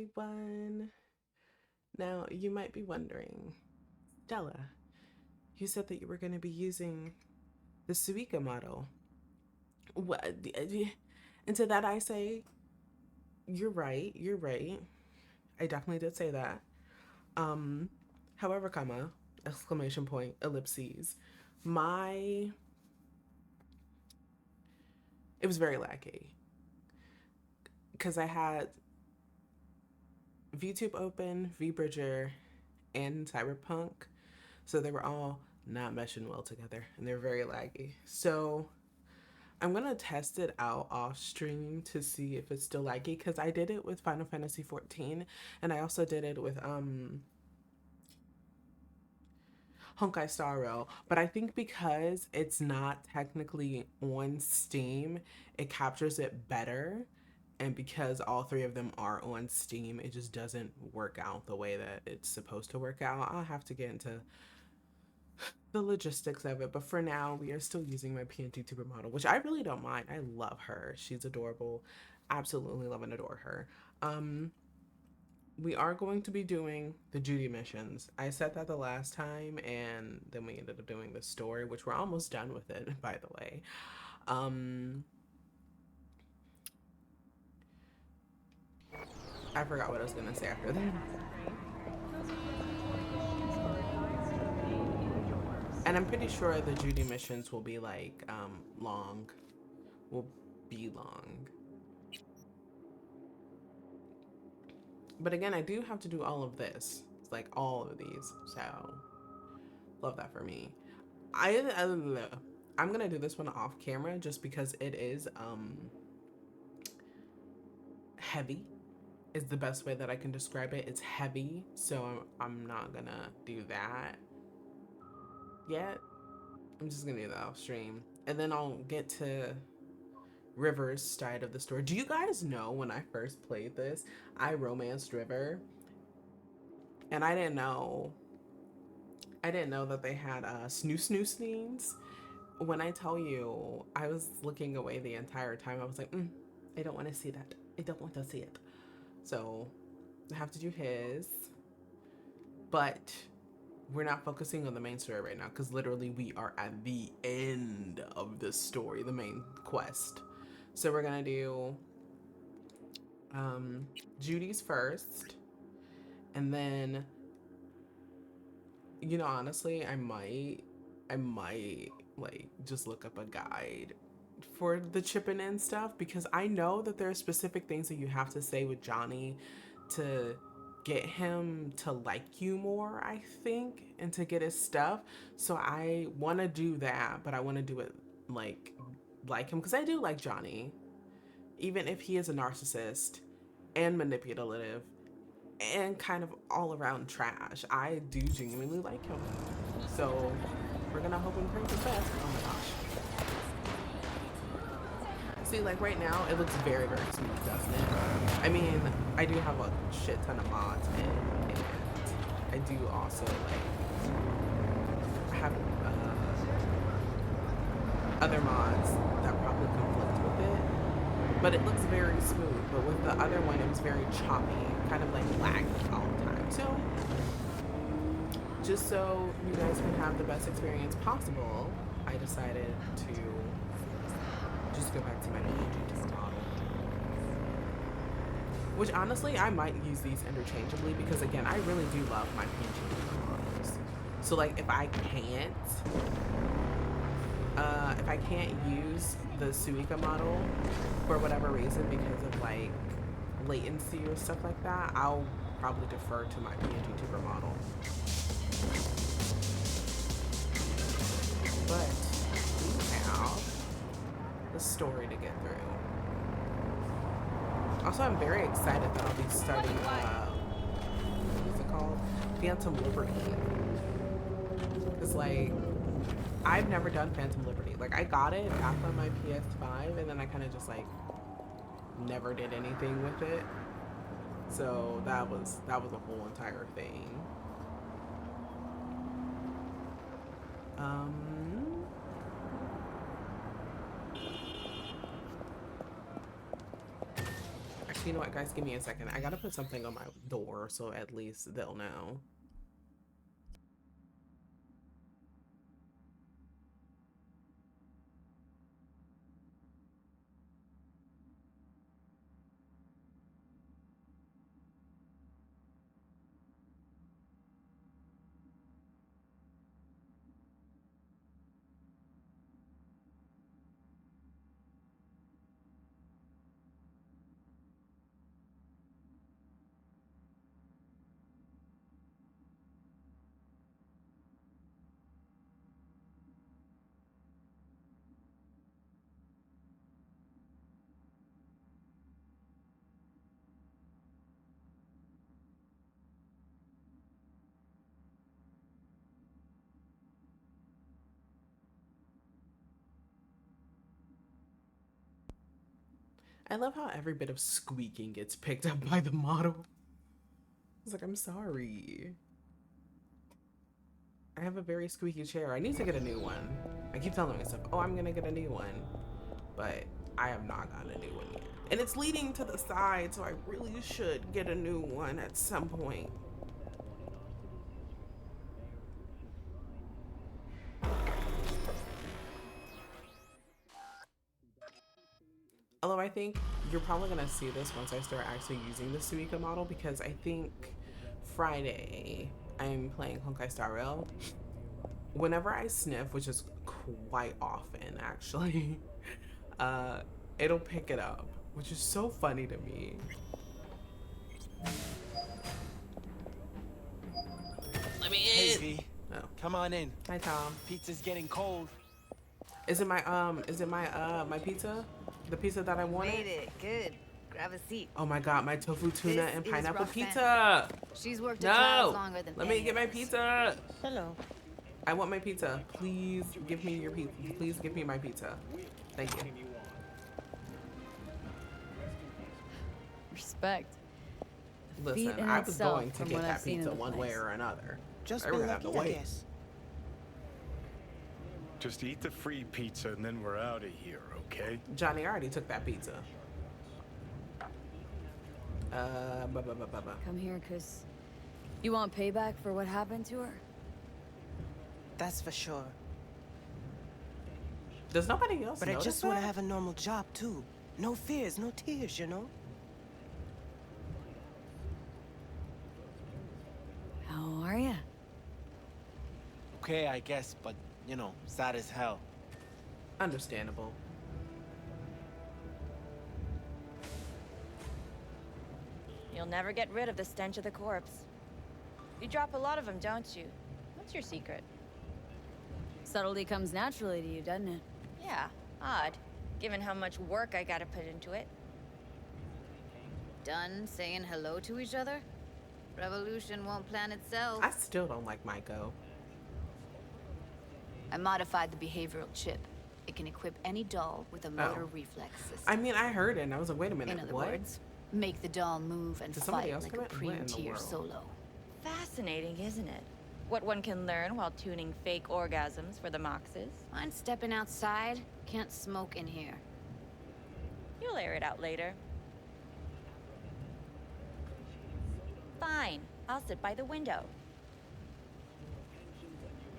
everyone. Now, you might be wondering, Stella, you said that you were going to be using the Suika model. What? And to that I say, you're right, you're right. I definitely did say that. Um, However, comma, exclamation point, ellipses. My, it was very laggy because I had VTube open, VBridger, and Cyberpunk. So they were all not meshing well together and they're very laggy. So I'm gonna test it out off stream to see if it's still laggy because I did it with Final Fantasy 14 and I also did it with Honkai Star Rail. But I think because it's not technically on Steam, it captures it better. And because all three of them are on Steam, it just doesn't work out the way that it's supposed to work out. I'll have to get into the logistics of it, but for now we are still using my PNG tuber model, which I really don't mind. I love her. She's adorable. Absolutely love and adore her. We are going to be doing the Judy missions. I said that the last time, and then we ended up doing the story, which we're almost done with it, by the way. I forgot what I was gonna say after that. And I'm pretty sure the Judy missions will be like long. Will be long. But again, I do have to do all of this. It's like all of these. So love that for me. I'm gonna do this one off camera just because it is heavy is the best way that I can describe it. It's heavy, so I'm not gonna do that yet. I'm just gonna do that off stream. And then I'll get to River's side of the story. Do you guys know when I first played this, I romanced River and I didn't know that they had snoo snoo scenes. When I tell you, I was looking away the entire time. I was like, I don't want to see that. I don't want to see it. So I have to do his. But we're not focusing on the main story right now because literally we are at the end of the story, the main quest. So we're going to do Judy's first. And then, honestly, I might like just look up a guide for the chipping in stuff because I know that there are specific things that you have to say with Johnny to get him to like you more, I think, and to get his stuff. So I want to do that, but I want to do it like him because I do like Johnny, even if he is a narcissist and manipulative and kind of all around trash. I do genuinely like him. So we're gonna hope and pray for the best. Oh my gosh. See, like right now, it looks very, very smooth, doesn't it? I mean, I do have a shit ton of mods, and I do also like have other mods that probably conflict with it. But it looks very smooth. But with the other one, it was very choppy, kind of like laggy all the time. So just so you guys can have the best experience possible, I decided to just go back to my PNG model. Which honestly, I might use these interchangeably because again, I really do love my PNG models. So like if I can't use the Suika model for whatever reason because of like latency or stuff like that, I'll probably defer to my PNG tuber model. But we have the story to get through. Also, I'm very excited that I'll be starting, what's it called? Phantom Liberty. Because, like, I've never done Phantom Liberty. Like, I got it back on my PS5, and then I kind of just, like, never did anything with it. So that was a whole entire thing. Actually, you know what, guys? Give me a second. I gotta put something on my door so at least they'll know. I love how every bit of squeaking gets picked up by the model. It's like, I'm sorry. I have a very squeaky chair. I need to get a new one. I keep telling myself, oh, I'm gonna get a new one. But I have not gotten a new one yet. And it's leaning to the side, so I really should get a new one at some point. Although I think you're probably gonna see this once I start actually using the Suica model, because I think Friday I'm playing Honkai Star Rail. Whenever I sniff, which is quite often actually, it'll pick it up, which is so funny to me. Let me in. Hey V, Oh. come on in. Hi Tom. Pizza's getting cold. Is it my my pizza? The pizza that I wanted? Made it. Good. Grab a seat. Oh my god, my tofu tuna This and is pineapple Roxanne. pizza. She's worked at jobs No. longer than Let me get my others. pizza. Hello. I want my pizza. Please give me your pizza. Please give me my pizza. Thank you. Respect. Listen, in I was itself going to from get what I've that seen in pizza the one way place. or another. Just I been would have lucky, to I wait. guess. Just eat the free pizza and then we're out of here, okay? Johnny, I already took that pizza. Come here, cause you want payback for what happened to her? That's for sure. Does nobody else But I notice just want to that? have a normal job too. No fears, no tears, you know? How are ya? Okay, I guess, but, you know, sad as hell. Understandable. You'll never get rid of the stench of the corpse. You drop a lot of them, don't you? What's your secret? Subtlety comes naturally to you, doesn't it? Yeah, odd, given how much work I gotta put into it. Done saying hello to each other? Revolution won't plan itself. I still don't like Maiko. I modified the behavioral chip. It can equip any doll with a motor reflex system. I mean, I heard it and I was like, wait a minute, In other what? words, make the doll move and Did somebody fight else like come a in? What in the pre-tier world? solo. Fascinating, isn't it? What one can learn while tuning fake orgasms for the Moxes. Mind stepping outside? Can't smoke in here. You'll air it out later. Fine, I'll sit by the window.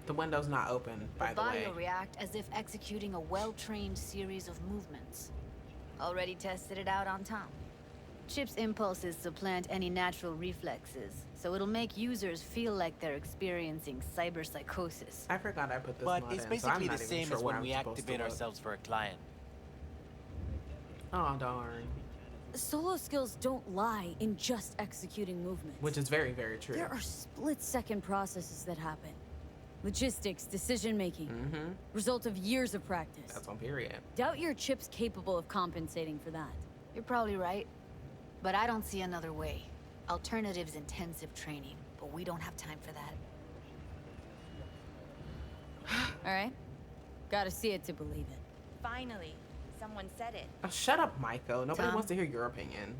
The window's not open, by The the body way. will react as if executing a well-trained series of movements. Already tested it out on Tom. Chip's impulses supplant any natural reflexes, so it'll make users feel like they're experiencing cyberpsychosis. I forgot I put this But mod it's in, so I'm basically not the even same sure as where when I'm we supposed to activate look. ourselves for a client. Oh, darn. Solo skills don't lie in just executing movements. Which is very, very true. There are split-second processes that happen. Logistics, decision-making, result of years of practice. That's on period. Doubt your chip's capable of compensating for that. You're probably right, but I don't see another way. Alternative's intensive training, but we don't have time for that. All right? Gotta see it to believe it. Finally, someone said it. Oh, shut up, Maiko. Nobody Tom? wants to hear your opinion.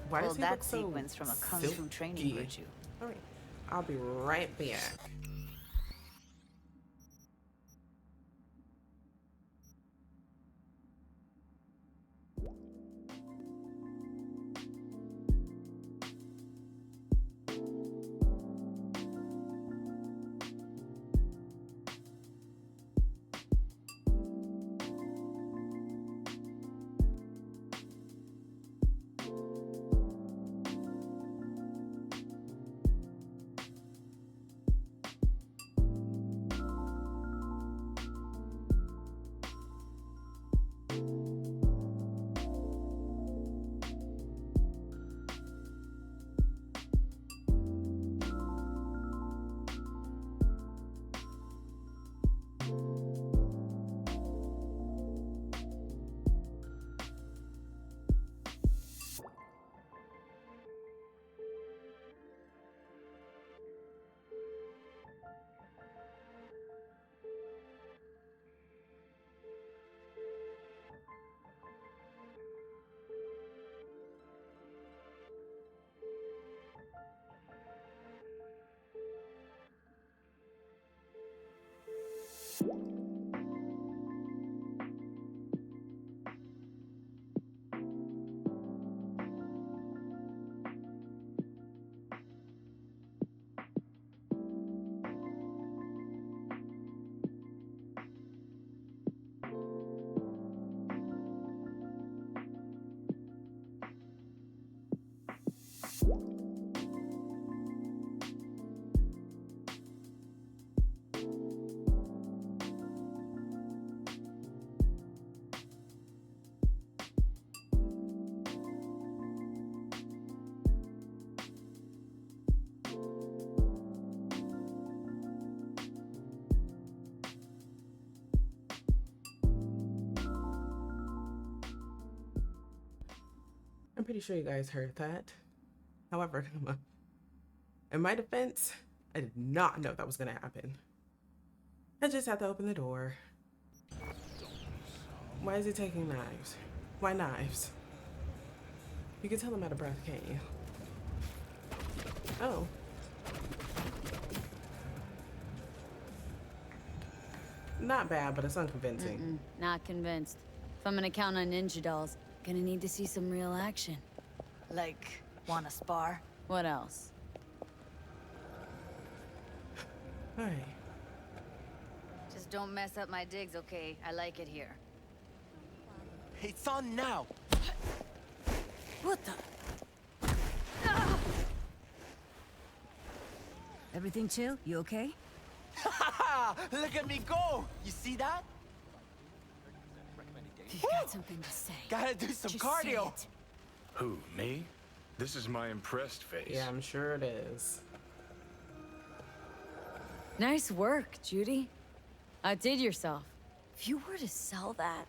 Why Well, does he that look so sequence from a kung fu silky? training virtue. All right, I'll be right back. I'm pretty sure you guys heard that. However, in my defense, I did not know that was gonna happen. I just had to open the door. Why is he taking knives? Why knives? You can tell I'm out of breath, can't you? Oh. Not bad, but it's unconvincing. Not convinced. If I'm gonna count on ninja dolls, gonna need to see some real action. Like, wanna spar? What else? Alright. Just don't mess up my digs, okay? I like it here. It's on now. What the? Everything chill? You okay? Look at me go! You see that? You've got something to say. Gotta do some Just cardio. say it. Who, me? This is my impressed face. Yeah, I'm sure it is. Nice work, Judy. Outdid yourself. If you were to sell that,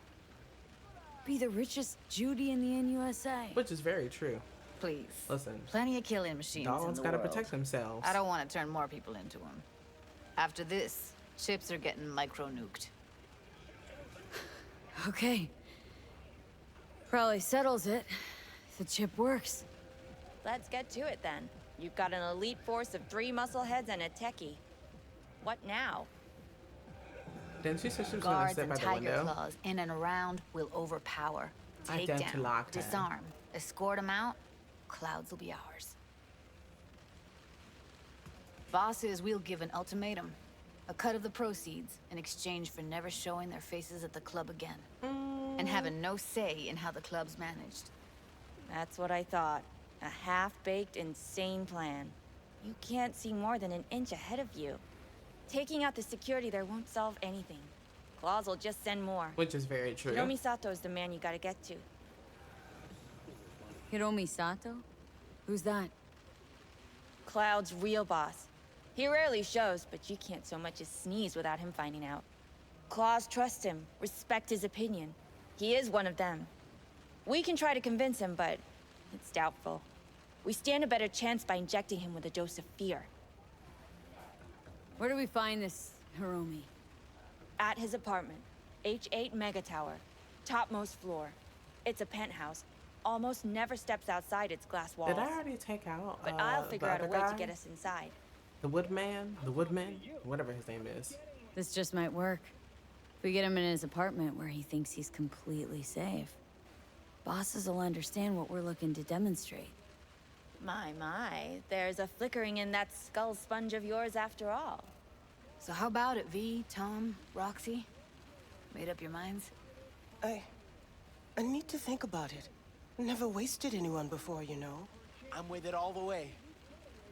be the richest Judy in the NUSA. Which is very true. Please. Listen, Plenty of killing machines in dogs the gotta world. protect themselves. I don't want to turn more people into them. After this, chips are getting micro-nuked. Okay. Probably settles it. The chip works. Let's get to it then. You've got an elite force of 3 muscleheads and a techie. What now? Didn't you say she was gonna Guards sit and by the tiger window? claws in and around will overpower. Take down, Identilock them. disarm, escort them out. Clouds will be ours. Bosses, we'll give an ultimatum. A cut of the proceeds in exchange for never showing their faces at the club again. And having no say in how the club's managed. That's what I thought. A half-baked, insane plan. You can't see more than an inch ahead of you. Taking out the security there won't solve anything. Claws will just send more. Which is very true. Hiromi Sato's the man you gotta get to. Hiromi Sato? Who's that? Cloud's real boss. He rarely shows, but you can't so much as sneeze without him finding out. Claws trust him, respect his opinion. He is one of them. We can try to convince him, but it's doubtful. We stand a better chance by injecting him with a dose of fear. Where do we find this Hiromi? At his apartment, H8 Mega Tower, topmost floor. It's a penthouse. Almost never steps outside its glass walls. Did I already take out But I'll figure the out a other way guy? to get us inside. The woodman? The woodman? Whatever his name is. This just might work. If we get him in his apartment where he thinks he's completely safe, bosses will understand what we're looking to demonstrate. My, there's a flickering in that skull sponge of yours after all. So how about it, V, Tom, Roxy? Made up your minds? I need to think about it. Never wasted anyone before, you know. I'm with it all the way.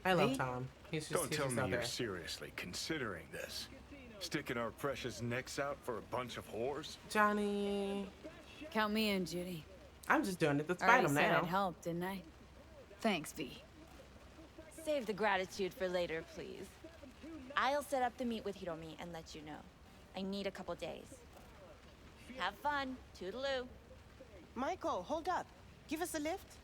I love Me? Tom. He's just, Don't he's tell just me out you're there. seriously considering this. Sticking our precious necks out for a bunch of whores? Johnny. Count me in, Judy. I'm just doing it to spite Already him said now. I'd help, didn't I? Thanks, V. Save the gratitude for later, please. I'll set up the meet with Hiromi and let you know. I need a couple days. Have fun. Toodaloo. Maiko, hold up. Give us a lift.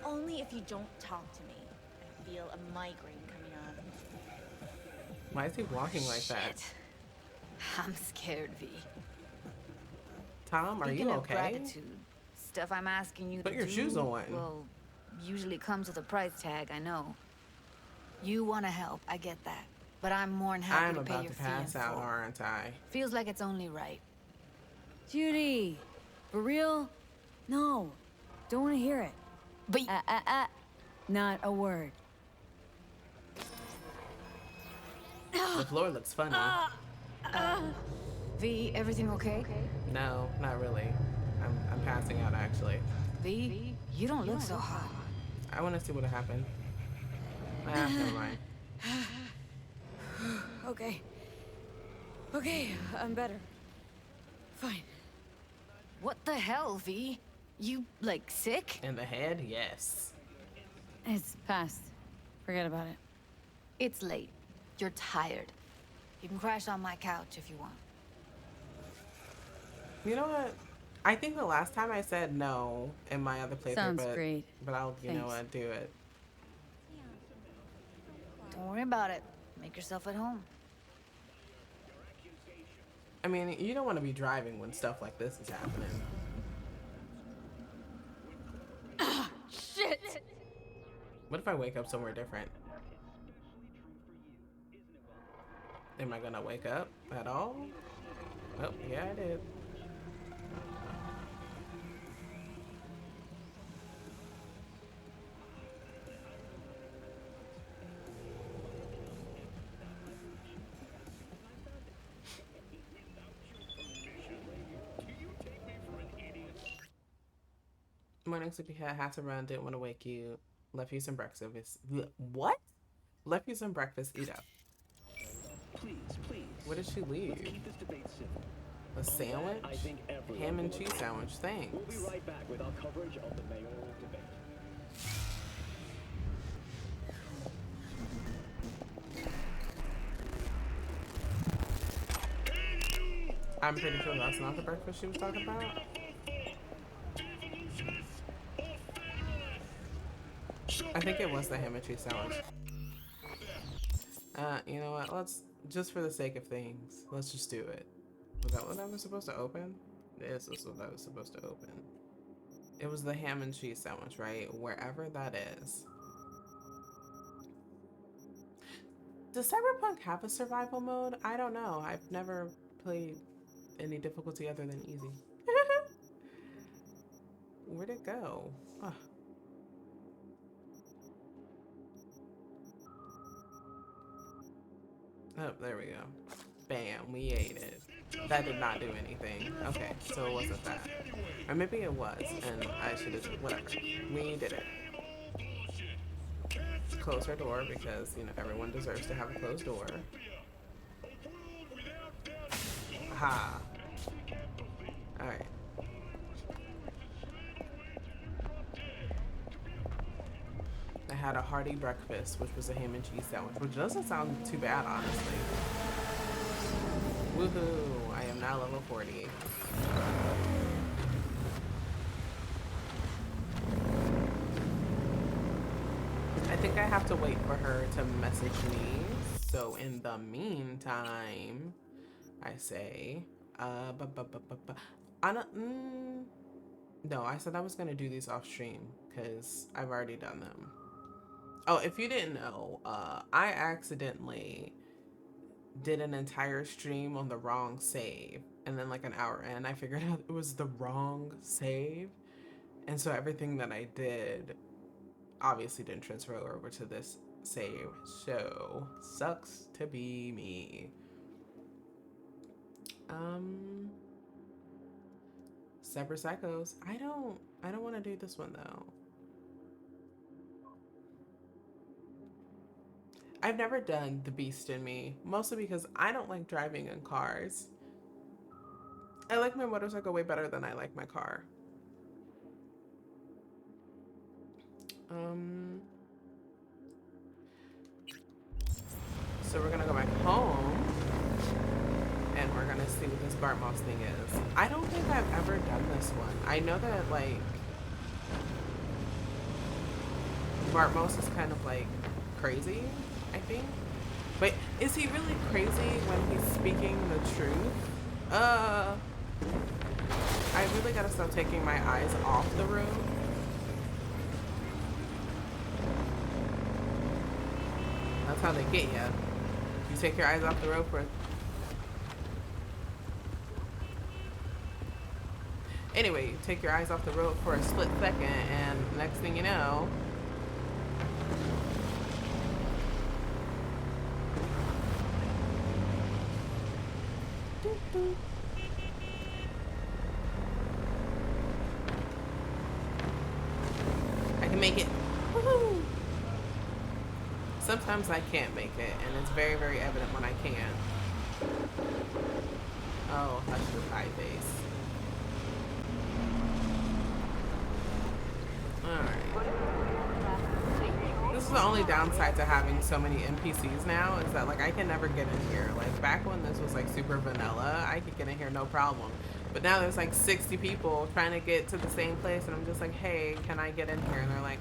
Only if you don't talk to me. I feel a migraine coming on. Why is he walking like that? Shit. I'm scared, V. Tom, are Speaking you of okay? gratitude, stuff I'm asking you Put to your do, shoes on. well, usually comes with a price tag, I know. You want to help, I get that. But I'm more than happy I'm to pay about your to fee in pass out, full. aren't I? Feels like it's only right. Judy! For real? No. Don't want to hear it. But Not a word. The floor looks funny. V, everything okay? No, not really. I'm passing out actually. V, you don't look so hot. I want to see what happened. Never mind. Okay. Okay, I'm better. Fine. What the hell, V? You, like, sick? In the head, yes. It's past. Forget about it. It's late. You're tired. You can crash on my couch if you want. You know what? I think the last time I said no in my other playthrough, Sounds great. but I'll, you know Thanks. what, do it. Don't worry about it. Make yourself at home. I mean, you don't want to be driving when stuff like this is happening. Shit! What if I wake up somewhere different? Am I gonna wake up at all? Oh, yeah, I did. Morning, sleepyhead. Had to run. Didn't want to wake you. Left you some breakfast. What? Left you some breakfast. Eat up. Please. What did she leave? Let's keep this debate civil. A sandwich? I think everyone Ham and will cheese agree. sandwich. Thanks. We'll be right back with our coverage of the mayoral debate. I'm pretty sure that's not the breakfast she was talking about. I think it was the ham and cheese sandwich. You know what? Let's, just for the sake of things, let's just do it. Was that what I was supposed to open? This is what I was supposed to open. It was the ham and cheese sandwich, right? Wherever that is. Does Cyberpunk have a survival mode? I don't know. I've never played any difficulty other than easy. Where'd it go? Ugh. Oh, there we go. Bam, we ate it. That did not do anything. Okay, so it wasn't that. Or maybe it was, and I should have, whatever. We did it. Close her door because, you know, everyone deserves to have a closed door. Ha. Alright. I had a hearty breakfast, which was a ham and cheese sandwich, which doesn't sound too bad, honestly. Woohoo! I am now level 40. I think I have to wait for her to message me. So in the meantime, I say, no, I said I was gonna do these off stream because I've already done them. Oh, if you didn't know, I accidentally did an entire stream on the wrong save, and then like an hour in, I figured out it was the wrong save, and so everything that I did obviously didn't transfer over to this save. So sucks to be me. Cyber Psychos. I don't want to do this one though. I've never done The Beast in Me, mostly because I don't like driving in cars. I like my motorcycle way better than I like my car. So we're gonna go back home and we're gonna see what this Bartmoss thing is. I don't think I've ever done this one. I know that like Bartmoss is kind of like crazy, I think. But is he really crazy when he's speaking the truth? I really gotta stop taking my eyes off the road. That's how they get you. You take your eyes off the road for... Anyway, you take your eyes off the road for a split second, and next thing you know... I can make it. Woohoo! Sometimes I can't make it, and it's very, very evident when I can. Oh, hush your pie face. Alright. This is the only downside to having so many NPCs now, is that like I can never get in here. Like back when this was like super vanilla, I could get in here no problem. But now there's like 60 people trying to get to the same place, and I'm just like, hey, can I get in here? And they're like,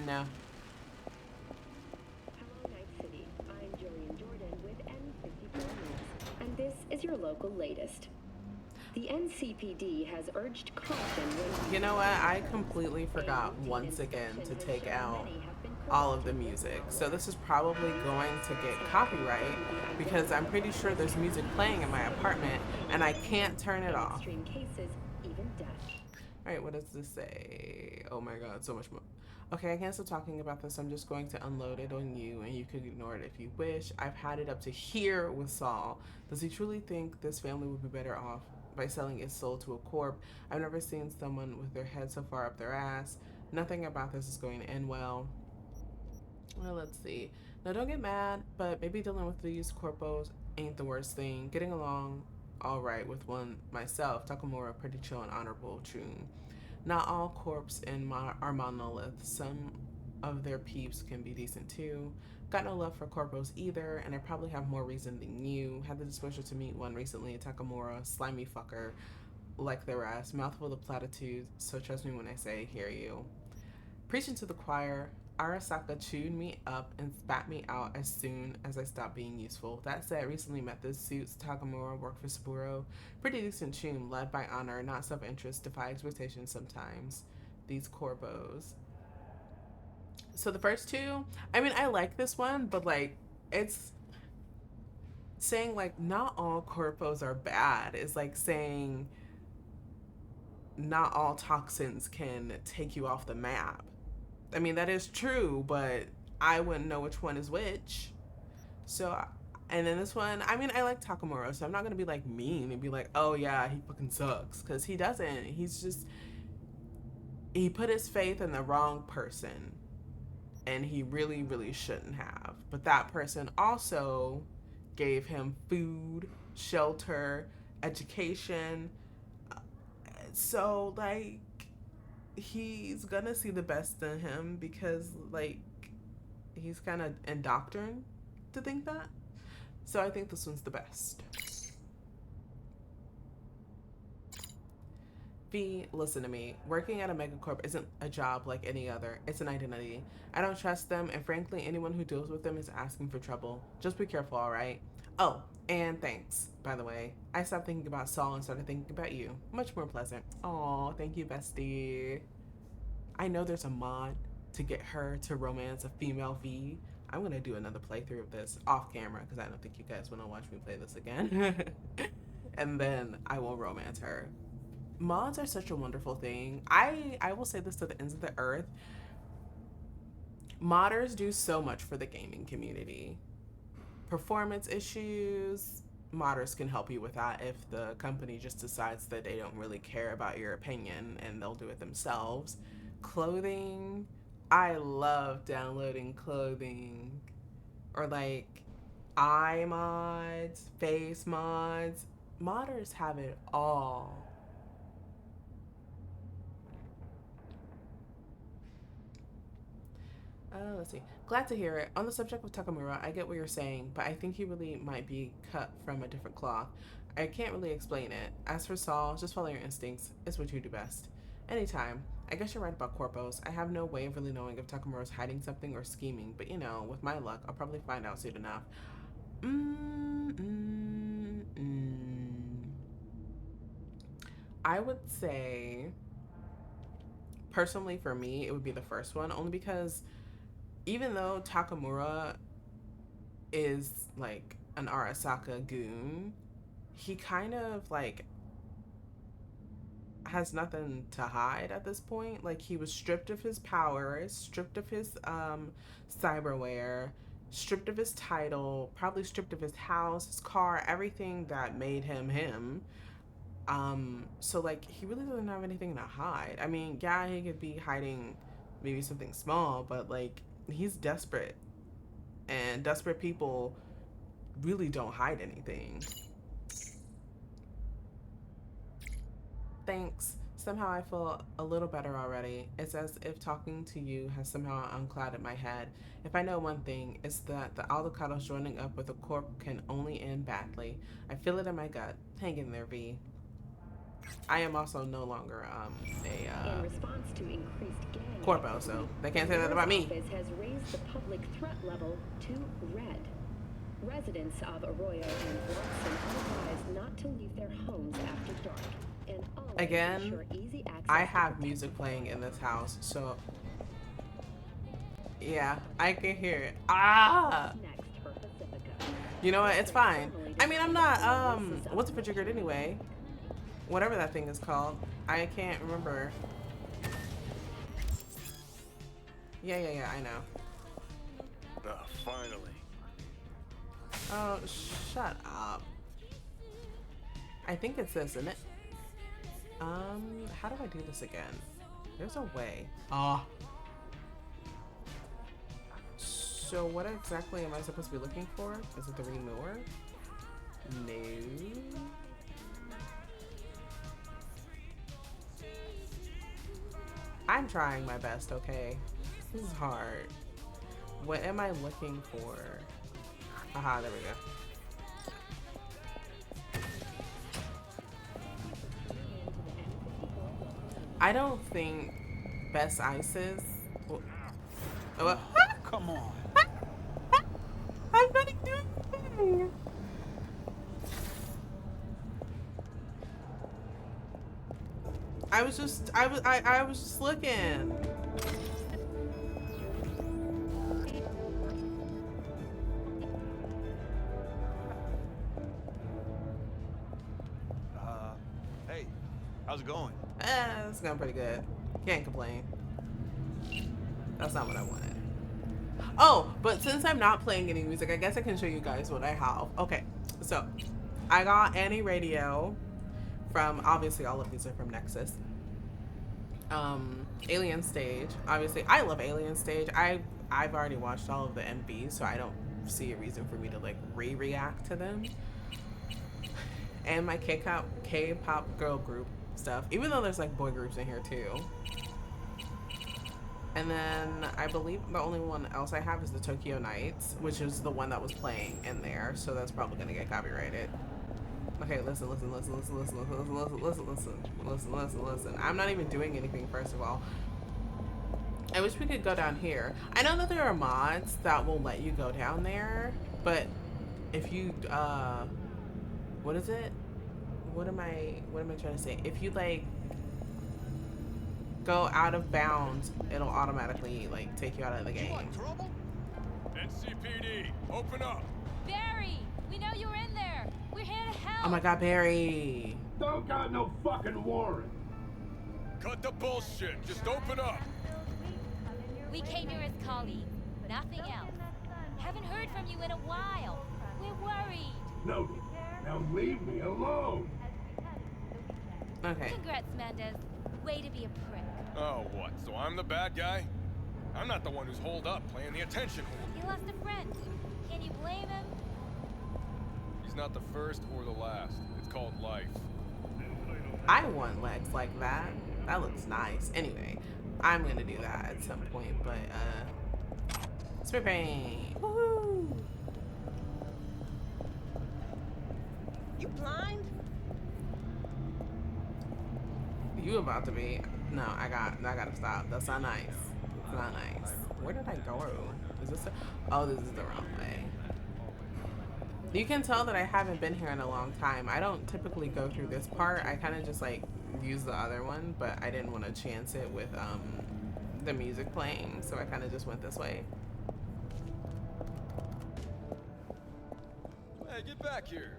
no. Hello, Night City. I'm Jillian Jordan with N54 News, and this is your local latest. The NCPD has urged caution when... You know what? I completely forgot once again to take out all of the music. So this is probably going to get copyright because I'm pretty sure there's music playing in my apartment and I can't turn it off. Extreme cases, even death. Alright, what does this say? Oh my god, so much more. Okay, I can't stop talking about this. I'm just going to unload it on you and you can ignore it if you wish. I've had it up to here with Saul. Does he truly think this family would be better off by selling its soul to a corp? I've never seen someone with their head so far up their ass. Nothing about this is going to end well. Well, let's see. Now, don't get mad, but maybe dealing with these corpos ain't the worst thing. Getting along all right with one myself, Takamura, pretty chill and honorable, true. Not all corps are monoliths. Some of their peeps can be decent too. Got no love for corpos either, and I probably have more reason than you. Had the displeasure to meet one recently, Takamura, slimy fucker, like the rest, mouthful of platitudes, so trust me when I say, hear you. Preaching to the choir, Arasaka chewed me up and spat me out as soon as I stopped being useful. That said, recently met this suits Takamura, worked for Saburo. Pretty decent tune, led by honor, not self-interest, defy expectations sometimes. These corpos. So the first two, I mean, I like this one, but like, it's saying like not all corpos are bad. It's like saying not all toxins can take you off the map. I mean, that is true, but I wouldn't know which one is which. So, and then this one, I mean, I like Takamura, so I'm not going to be like mean and be like, oh yeah, he fucking sucks. Because he doesn't. He's just, he put his faith in the wrong person. And he really, really shouldn't have. But that person also gave him food, shelter, education. So, like, he's gonna see the best in him because, like, he's kind of indoctrined to think that. So I think this one's the best. V, listen to me. Working at a megacorp isn't a job like any other. It's an identity. I don't trust them, and frankly, anyone who deals with them is asking for trouble. Just be careful, all right? Oh, and thanks, by the way. I stopped thinking about Saul and started thinking about you. Much more pleasant. Aw, thank you, bestie. I know there's a mod to get her to romance a female V. I'm gonna do another playthrough of this off camera because I don't think you guys want to watch me play this again. And then I will romance her. Mods are such a wonderful thing. I will say this to the ends of the earth. Modders do so much for the gaming community. Performance issues, modders can help you with that if the company just decides that they don't really care about your opinion and they'll do it themselves. Clothing, I love downloading clothing. Or like eye mods, face mods. Modders have it all. Let's see. Glad to hear it. On the subject of Takamura, I get what you're saying, but I think he really might be cut from a different cloth. I can't really explain it. As for Saul, just follow your instincts. It's what you do best. Anytime. I guess you're right about corpos. I have no way of really knowing if Takamura's hiding something or scheming, but you know, with my luck, I'll probably find out soon enough. I would say, personally for me, it would be the first one, only because even though Takamura is like an Arasaka goon, he kind of like has nothing to hide at this point. Like, he was stripped of his powers, stripped of his cyberware, stripped of his title, probably stripped of his house, his car, everything that made him him. So like, he really doesn't have anything to hide. I mean, yeah, he could be hiding maybe something small, but like, he's desperate, and desperate people really don't hide anything. Thanks. Somehow I feel a little better already. It's as if talking to you has somehow unclouded my head. If I know one thing, it's that the Aldecados joining up with a corp can only end badly. I feel it in my gut. Hang in there, V. I am also no longer In response to increased gang corpo, so they can't say that about me. The mayor's office has raised the public threat level to red. Residents of Arroyo and Watson are advised not to leave their homes after dark. And always Again, ensure easy access I to have protected music playing in property. this house, so yeah, I can hear it. Ah! Next for Pacifica. You know what? It's fine. I mean, I'm not, what's a triggered anyway? Whatever that thing is called. I can't remember. Yeah, I know. Finally. Oh, shut up. I think it's this, isn't it? How do I do this again? There's a way. Ah. So what exactly am I supposed to be looking for? Is it the remover? No. I'm trying my best, okay? This is hard. What am I looking for? Aha, there we go. I don't think best ices. Come on. I'm not doing anything. I was just looking. Hey, how's it going? It's going pretty good. Can't complain. That's not what I wanted. Oh, but since I'm not playing any music, I guess I can show you guys what I have. Okay, so I got Annie Radio from, obviously all of these are from Nexus. Alien Stage, obviously I love Alien Stage. I've already watched all of the MVs, so I don't see a reason for me to like react to them. And my K-pop girl group stuff, even though there's like boy groups in here too. And then I believe the only one else I have is the Tokyo Nights, which is the one that was playing in there, so that's probably gonna get copyrighted. Okay, listen. I'm not even doing anything, first of all. I wish we could go down here. I know that there are mods that will let you go down there, but if you, what is it? What am I trying to say? If you, like, go out of bounds, it'll automatically, like, take you out of the game. You want trouble? NCPD, open up. Barry, we know you're in there. We're here to help. Oh my god, Barry. Don't got no fucking warrant. Cut the bullshit. Just open up. We came here as colleagues, nothing else. Haven't heard from you in a while. We're worried. Noted. Now leave me alone. Okay. Congrats, Mendez. Way to be a prick. Oh, what? So I'm the bad guy? I'm not the one who's holed up playing the attention whore. He lost a friend. Can you blame him? He's not the first or the last. It's called life. I want legs like that. That looks nice. Anyway, I'm gonna do that at some point, but spray paint. Woohoo! You blind? You about to be? No, I gotta stop. That's not nice. It's not nice. Where did I go? Is this? Oh, this is the wrong way. You can tell that I haven't been here in a long time. I don't typically go through this part. I kind of just like use the other one, but I didn't want to chance it with the music playing, so I kind of just went this way. Hey, get back here.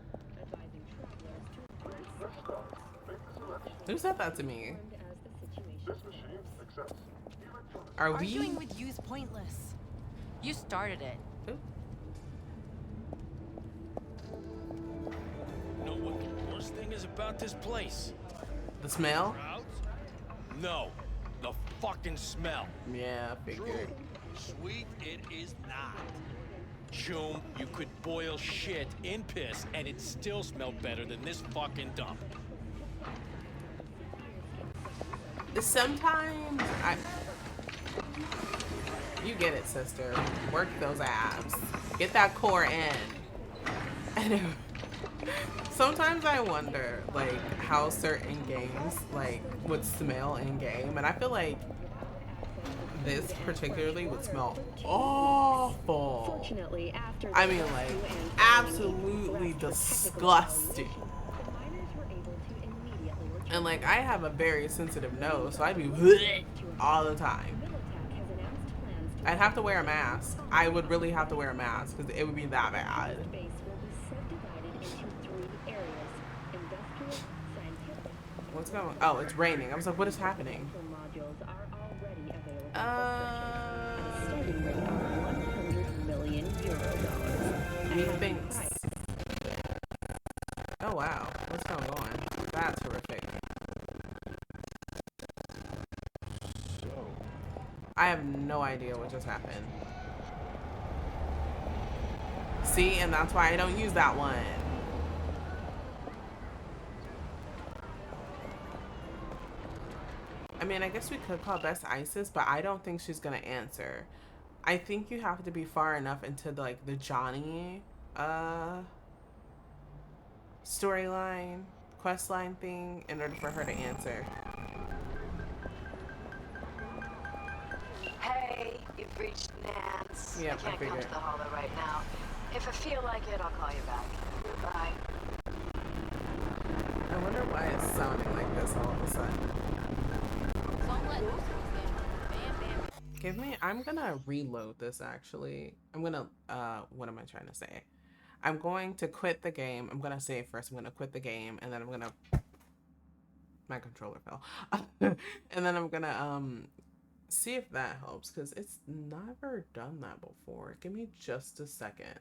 Who said that to me? As the situation Are we? Arguing with you's pointless. You started it. Ooh. Know what the worst thing is about this place? The smell? No, the fucking smell. Yeah, I figured. Sweet, it is not. Choom, you could boil shit in piss and it still smelled better than this fucking dump. Sometimes you get it, sister. Work those abs. Get that core in. Sometimes I wonder, like, how certain games, like, would smell in game, and I feel like this particularly would smell awful. Fortunately, after I mean, like, absolutely disgusting. And like, I have a very sensitive nose, so I'd be all the time. I'd have to wear a mask. I would really have to wear a mask because it would be that bad. What's going on? Oh, it's raining. I was like, what is happening? Methinks. Oh wow, what's going on? That's horrific. I have no idea what just happened. See, and that's why I don't use that one. I mean, I guess we could call Best Isis, but I don't think she's gonna answer. I think you have to be far enough into like the Johnny storyline, quest line thing in order for her to answer. Hey, you've reached Nance. Yep, I can't come to the holler right now. If I feel like it, I'll call you back. Goodbye. I wonder why it's sounding like this all of a sudden. Give me, I'm gonna reload this actually. I'm gonna, what am I trying to say? I'm going to quit the game. I'm gonna save first. I'm gonna quit the game and then I'm gonna, my controller fell. And then I'm gonna, see if that helps because it's never done that before. Give me just a second.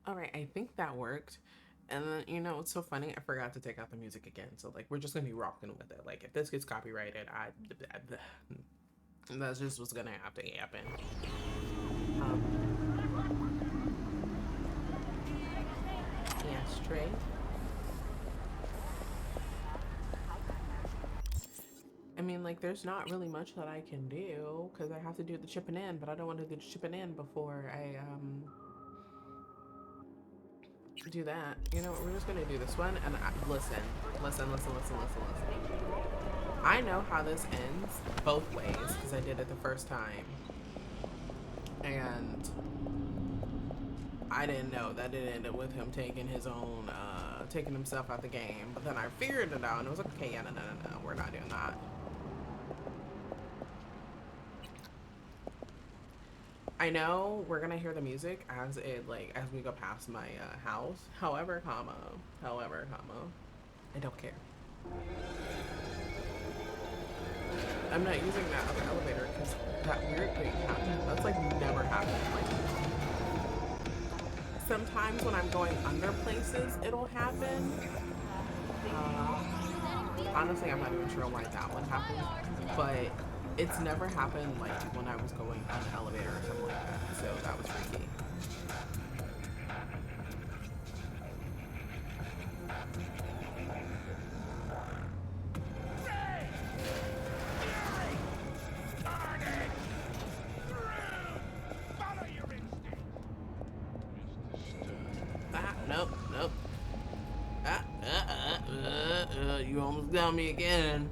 All right, I think that worked. And then, you know, it's so funny. I forgot to take out the music again. So, like, we're just going to be rocking with it. Like, if this gets copyrighted, that's just what's going to have to happen. Ashtray. I mean, like, there's not really much that I can do because I have to do the chipping in, but I don't want to do the chipping in before I, do that. You know what, we're just gonna do this one and listen. I know how this ends both ways because I did it the first time, and I didn't know that it ended with him taking his own taking himself out the game, but then I figured it out and it was like, okay, yeah, no, we're not doing that. I know we're gonna hear the music as we go past my house. However, I don't care. I'm not using that other elevator because that weird thing happened. That's like never happened. Like sometimes when I'm going under places, it'll happen. Honestly, I'm not even sure why that one happened, but it's never happened like when I was going on an elevator or something like that, so that was freaky. Nope. You almost got me again.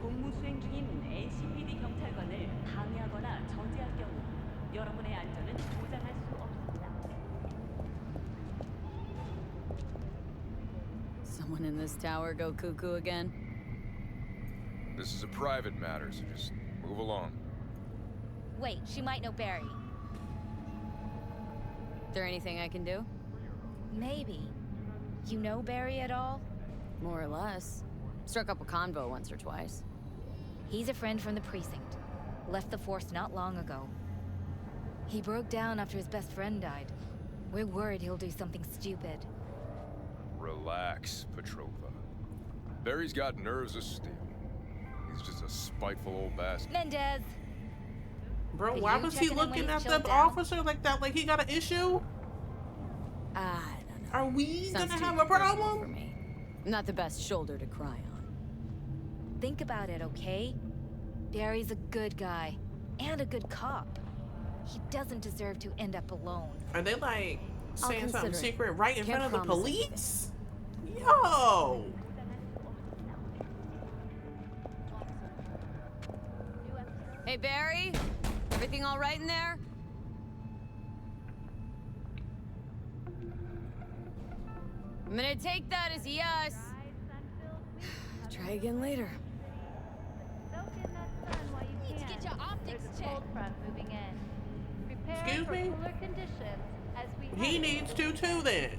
공무수행 중인 NCPD 경찰관을 방해하거나 저지할 경우 여러분의 안전은 보장할 수 없습니다. Someone in this tower go cuckoo again? This is a private matter, so just move along. Wait, she might know Barry. Is there anything I can do? Maybe. You know Barry at all? More or less. Struck up a convo once or twice. He's a friend from the precinct. Left the force not long ago. He broke down after his best friend died. We're worried he'll do something stupid. Relax, Petrova. Barry's got nerves of steel. He's just a spiteful old bastard. Mendez! Bro, why was he looking at the officer like that? Like he got an issue? I don't know. Are we Sounds gonna too have a personal problem? for me. Not the best shoulder to cry on. Think about it, okay? Barry's a good guy. And a good cop. He doesn't deserve to end up alone. Are they like saying something consider it. secret right in Can't front of the promise police? Yo! Hey, Barry? Everything all right in there? I'm gonna take that as a yes. Try again later. You need to get your optics checked. Moving in. Prepare Excuse for me? cooler conditions as we He needs to too then.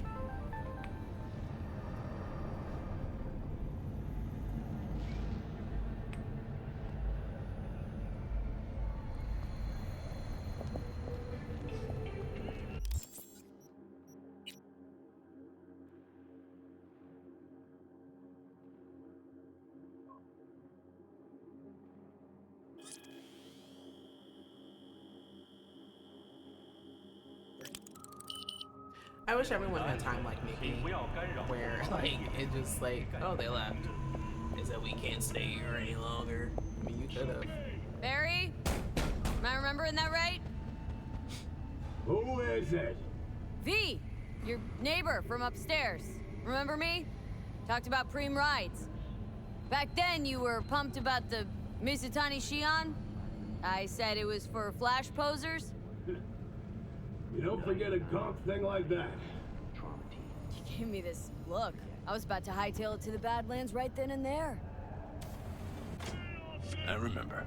I wish everyone had time like Nikki, where like it just like, oh, they left. Is that we can't stay here any longer? I mean, you could have. Barry? Am I remembering that right? Who is it? V, your neighbor from upstairs. Remember me? Talked about preem rides. Back then, you were pumped about the Mizutani Shion. I said it was for flash posers. You don't forget a gaunt thing like that. You gave me this look. I was about to hightail it to the Badlands right then and there. I remember.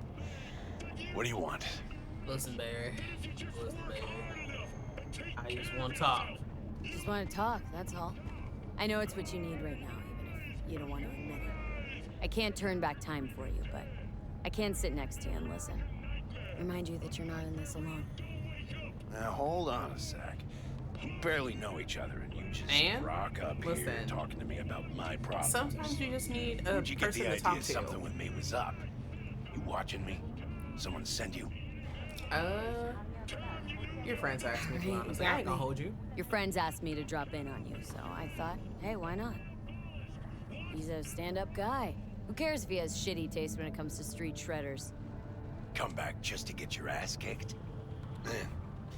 What do you want? Listen, Barry. I just want to talk. Just want to talk, that's all. I know it's what you need right now, even if you don't want to admit it. I can't turn back time for you, but I can sit next to you and listen. Remind you that you're not in this alone. Now hold on a sec. We barely know each other, and you just rock up here talking to me about my problems. Sometimes you just need a Where'd you get person the to talk idea to. something with me was up? You watching me? Someone send you? Your friends asked me to, honestly. I ain't gonna hold you. Your friends asked me to drop in on you, so I thought, hey, why not? He's a stand-up guy. Who cares if he has shitty taste when it comes to street shredders? Come back just to get your ass kicked? Man,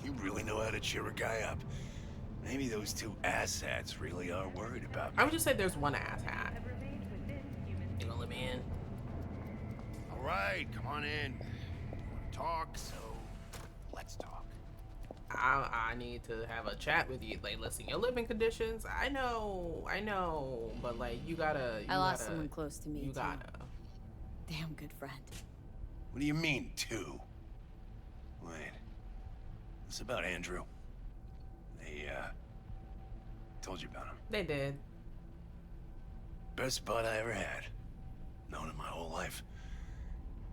you really know how to cheer a guy up. Maybe those two asshats really are worried about me. I would just say there's one asshat. You gonna let me in? All right, come on in. You want to talk, so let's talk. I need to have a chat with you. Like, listen, your living conditions, I know, but like, you gotta. I lost someone close to me. You gotta. Damn good friend. What do you mean, two? Wait. This about Andrew? They, told you about him. They did. Best bud I ever had. Known him my whole life.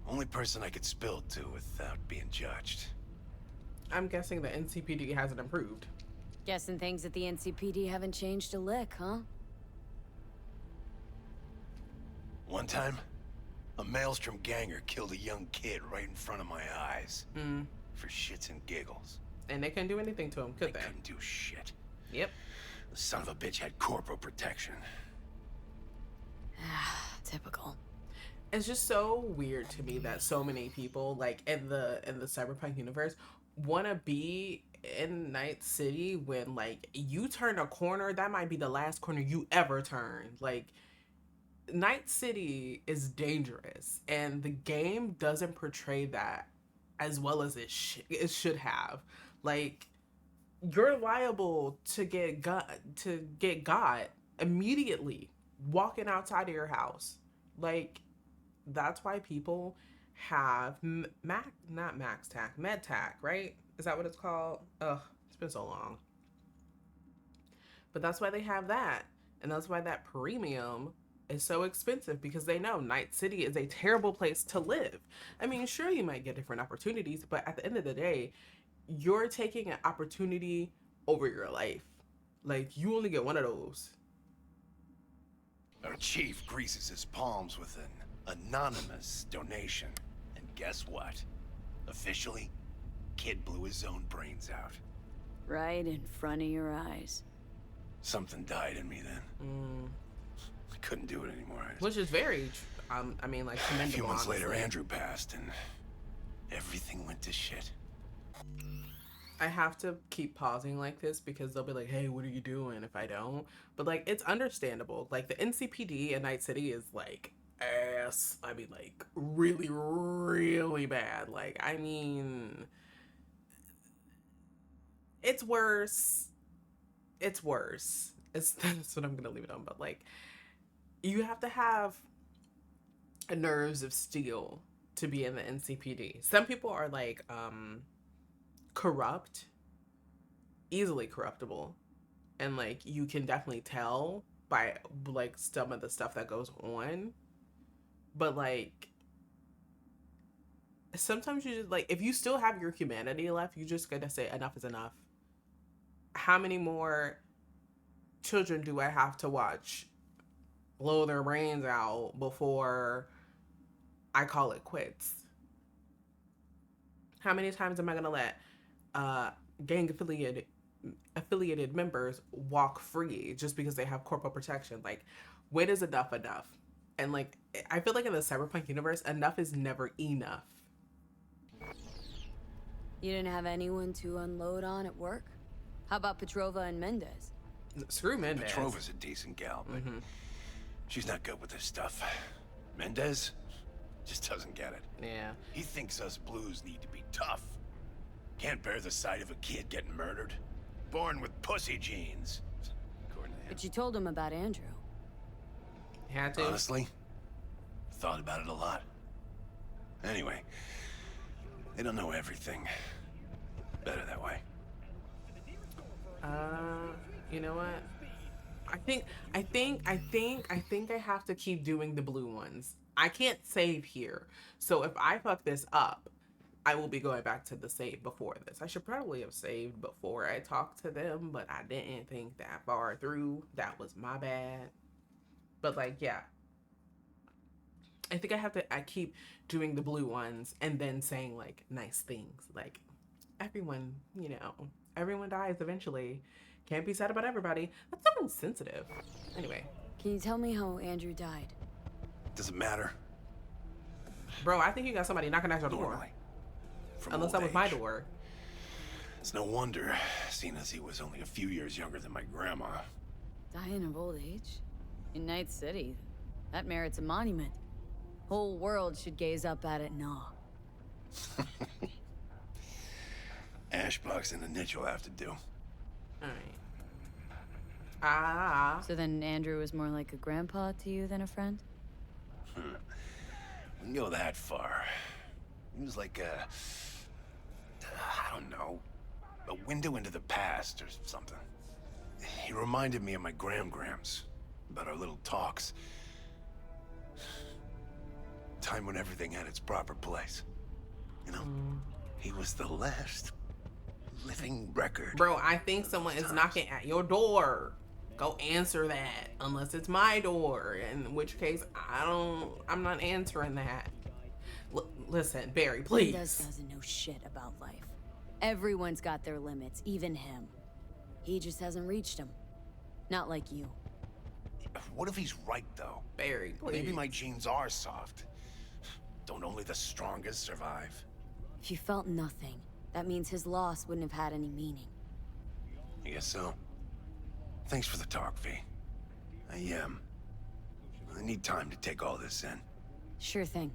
Only person I could spill it to without being judged. I'm guessing the NCPD hasn't improved. Guessing things at the NCPD haven't changed a lick, huh? One time, a Maelstrom ganger killed a young kid right in front of my eyes. For shits and giggles. And they couldn't do anything to him, could they? Couldn't do shit. Yep. The son of a bitch had corporal protection. Typical. It's just so weird to me that so many people, like in the Cyberpunk universe, want to be in Night City when, like, you turn a corner, that might be the last corner you ever turn. Like, Night City is dangerous, and the game doesn't portray that as well as it should have. Like, you're liable to get got immediately walking outside of your house. Like, that's why people have MedTac, right? Is that what it's called? Ugh, it's been so long. But that's why they have that. And that's why that premium is so expensive, because they know Night City is a terrible place to live. I mean, sure, you might get different opportunities, but at the end of the day, you're taking an opportunity over your life. Like, you only get one of those. Our chief greases his palms with an anonymous donation. And guess what? Officially, kid blew his own brains out. Right in front of your eyes. Something died in me then. I couldn't do it anymore. Which is very, I mean, like, commendable. A few months later, honestly. Andrew passed, and everything went to shit. I have to keep pausing like this because they'll be like, hey, what are you doing if I don't? But, like, it's understandable. Like, the NCPD in Night City is, like, ass. I mean, like, really, really bad. Like, I mean, it's worse. It's worse. That's what I'm going to leave it on. But, like, you have to have nerves of steel to be in the NCPD. Some people are, like, corrupt, easily corruptible, and like you can definitely tell by like some of the stuff that goes on. But like sometimes you just, like, if you still have your humanity left, you just gotta say enough is enough. How many more children do I have to watch blow their brains out before I call it quits? How many times am I gonna let gang affiliated members walk free just because they have corporal protection? Like, when is enough enough? And like, I feel like in the Cyberpunk universe, enough is never enough. You didn't have anyone to unload on at work? How about Petrova and Mendez? Screw Mendez. Petrova's a decent gal, but she's not good with this stuff. Mendez just doesn't get it. Yeah. He thinks us blues need to be tough. Can't bear the sight of a kid getting murdered. Born with pussy genes. According to him. But you told him about Andrew. Had to. Honestly, thought about it a lot. Anyway, they don't know everything. Better that way. You know what? I think I have to keep doing the blue ones. I can't save here. So if I fuck this up, I will be going back to the save before this. I should probably have saved before I talked to them, but I didn't think that far through. That was my bad. But like, yeah. I think I keep doing the blue ones and then saying like nice things. Like, everyone, everyone dies eventually. Can't be sad about everybody. That's so insensitive. Anyway. Can you tell me how Andrew died? Doesn't matter. Bro, I think you got somebody knocking at your door. Unless that was my door. It's no wonder, seeing as he was only a few years younger than my grandma. Dying of old age? In Night City? That merits a monument. Whole world should gaze up at it in awe. Ashbox and the niche will have to do. Alright. So then Andrew was more like a grandpa to you than a friend? Wouldn't go that far. He was like I don't know, a window into the past or something. He reminded me of my grams about our little talks. Time when everything had its proper place. You know, he was the last living record. Bro, I think someone is knocking at your door. Go answer that, unless it's my door, in which case I'm not answering that. Listen, Barry, please. Windows doesn't know shit about life. Everyone's got their limits, even him. He just hasn't reached them. Not like you. What if he's right, though? Barry, please. Maybe my genes are soft. Don't only the strongest survive? If you felt nothing, that means his loss wouldn't have had any meaning. I guess so. Thanks for the talk, V. I need time to take all this in. Sure thing.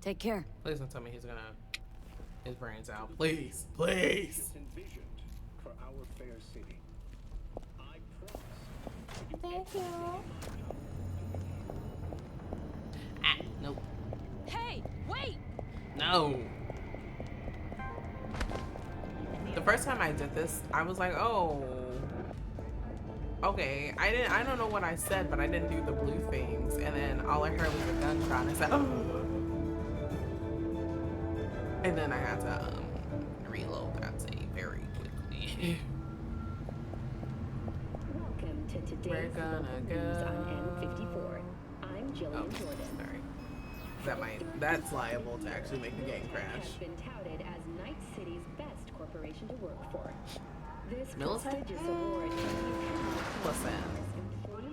Take care. Please don't tell me he's gonna his brains out. Please, please. For our fair city. I promise. Thank you. Nope. Hey, wait! No. The first time I did this, I was like, oh, okay. I don't know what I said, but I didn't do the blue things. And then all I heard was a gunshot. I said, oh. And then I had to reload that save very quickly. Welcome to today's local news on N54. I'm Jillian Jordan. Sorry. That's liable to actually make the game crash. Has been touted as Night City's best corporation to work for. This Military? prestigious award. Listen,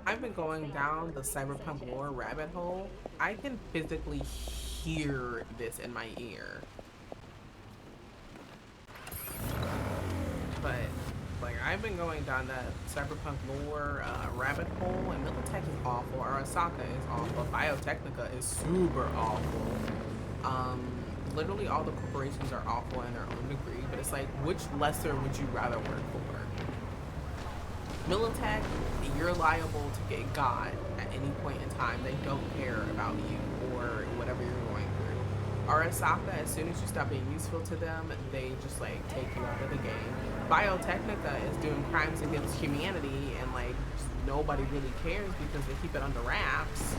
I've been going down the Cyberpunk lore rabbit hole. I can physically hear this in my ear. But, like, I've been going down that Cyberpunk lore rabbit hole, and Militech is awful, Arasaka is awful, Biotechnica is super awful. Literally all the corporations are awful in their own degree, but it's like, which lesser would you rather work for? Militech, you're liable to get got at any point in time. They don't care about you or whatever you're going through. Arasaka, as soon as you stop being useful to them, they just like take you out of the game. Biotechnica is doing crimes against humanity and like nobody really cares because they keep it under wraps.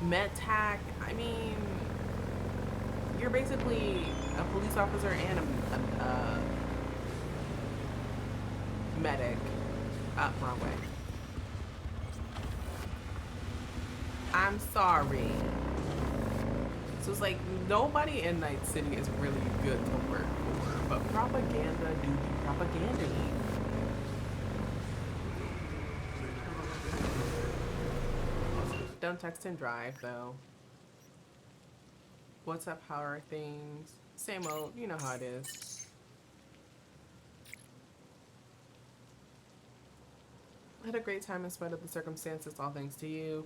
MedTech, I mean, you're basically a police officer and a medic. Wrong way. I'm sorry. So it's like nobody in Night City is really good to work for, but propaganda do propaganda. Don't text and drive though. WhatsApp power things. Same old, you know how it is. I had a great time in spite of the circumstances, all thanks to you.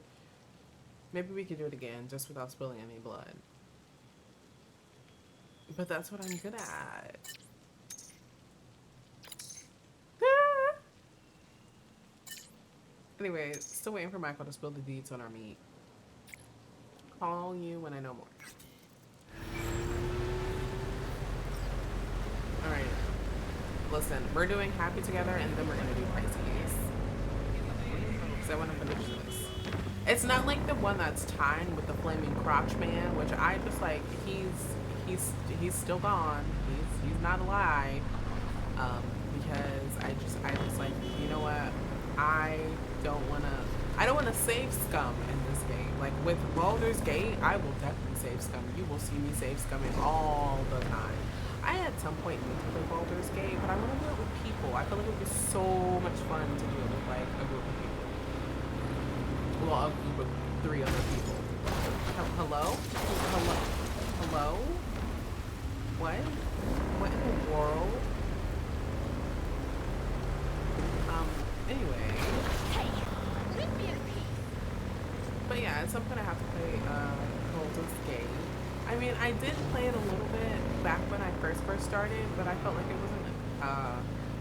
Maybe we could do it again, just without spilling any blood. But that's what I'm good at. Anyway, still waiting for Michael to spill the deeds on our meat. Call you when I know more. Alright. Listen, we're doing happy together and then we're gonna do Pisces. because I want to finish this. It's not like the one that's timed with the flaming crotch man, which I just like. He's still gone. He's not alive. Because I just like, you know what? I don't wanna save scum in this game. Like with Baldur's Gate, I will definitely save scum. You will see me save scumming all the time. I at some point need to play Baldur's Gate, but I want to do it with people. I feel like it would be so much fun to do it with like a group of people. Well, a group of 3 other people. Hello? Hello? Hello? What? What in the world? Anyway. But yeah, at some point I have to play Baldur's Gate. I mean, I did play it a little bit back when I first started, but I felt like it wasn't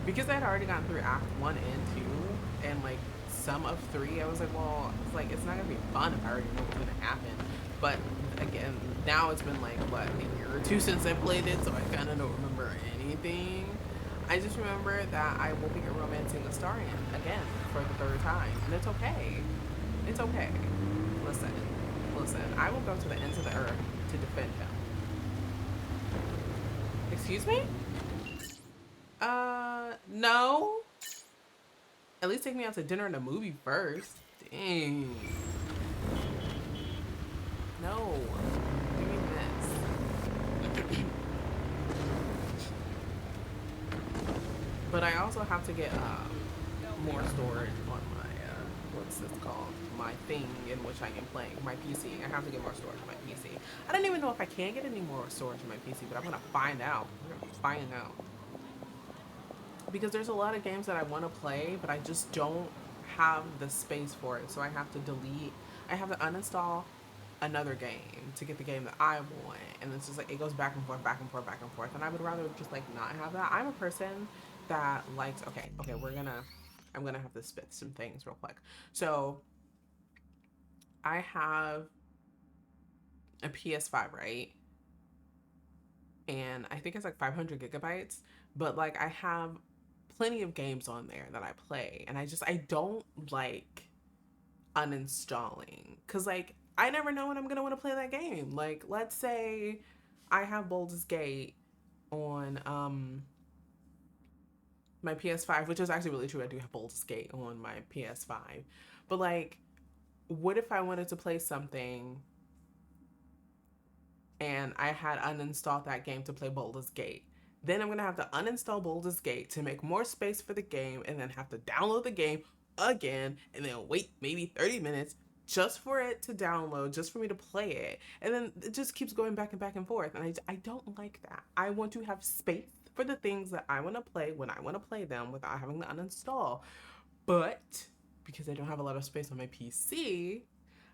because I had already gotten through Act 1 and 2 and like some of 3. I was like, well, it's not gonna be fun if I already know what's gonna happen. But again, now it's been like what, a year or 2 since I played it, so I kind of don't remember anything. I just remember that I will be romancing Astarion again for the 3rd time, and it's okay. It's okay. Listen, I will go to the ends of the earth to defend him. Excuse me? No. At least take me out to dinner and a movie first. Dang. No. Give me this. But I also have to get more storage on my what's this called? My thing in which I am playing, my PC. I have to get more storage on my PC. I don't even know if I can get any more storage on my PC, but I'm gonna find out. We're gonna find out. Because there's a lot of games that I want to play, but I just don't have the space for it. So I have to delete. I have to uninstall another game to get the game that I want, and it's just like it goes back and forth, back and forth, back and forth. And I would rather just like not have that. I'm a person that likes. Okay, I'm gonna have to spit some things real quick. So I have a PS5, right? And I think it's like 500 gigabytes, but like I have plenty of games on there that I play, and I don't like uninstalling, because like I never know when I'm gonna want to play that game. Like, let's say I have Baldur's Gate on my PS5, which is actually really true. I do have Baldur's Gate on my PS5, but like, what if I wanted to play something and I had uninstalled that game to play Baldur's Gate? Then I'm gonna have to uninstall Baldur's Gate to make more space for the game, and then have to download the game again, and then wait maybe 30 minutes just for it to download, just for me to play it. And then it just keeps going back and back and forth. And I don't like that. I want to have space for the things that I want to play when I want to play them without having to uninstall. But because I don't have a lot of space on my PC,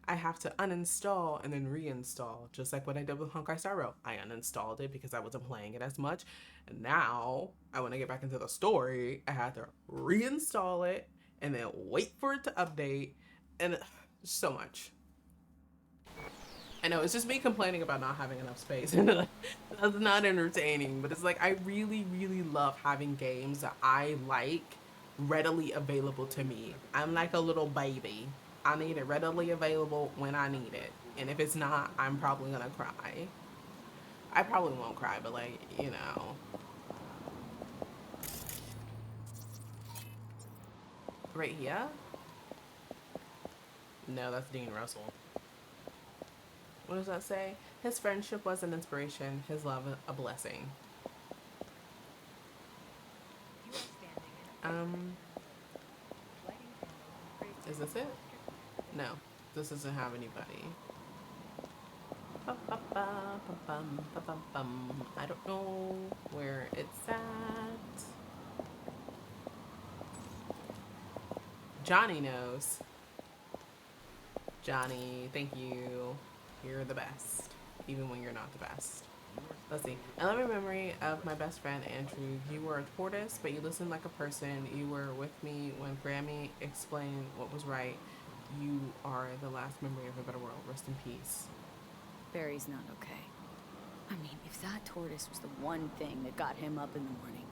I have to uninstall and then reinstall, just like what I did with Honkai Star Rail. I uninstalled it because I wasn't playing it as much, and now I want to get back into the story. I had to reinstall it and then wait for it to update, and so much. I know, it's just me complaining about not having enough space. That's not entertaining, but it's like I really, really love having games that I like readily available to me. I'm like a little baby. I need it readily available when I need it. And if it's not, I'm probably gonna cry. I probably won't cry, but like, you know. Right here? No, that's Dean Russell. What does that say? His friendship was an inspiration, his love a blessing. Is this it? No, this doesn't have anybody. I don't know where it's at. Johnny knows. Johnny, thank you. You're the best, even when you're not the best. Let's see. I love your memory of my best friend, Andrew. You were a tortoise, but you listened like a person. You were with me when Grammy explained what was right. You are the last memory of a better world. Rest in peace. Barry's not okay. I mean, if that tortoise was the one thing that got him up in the morning.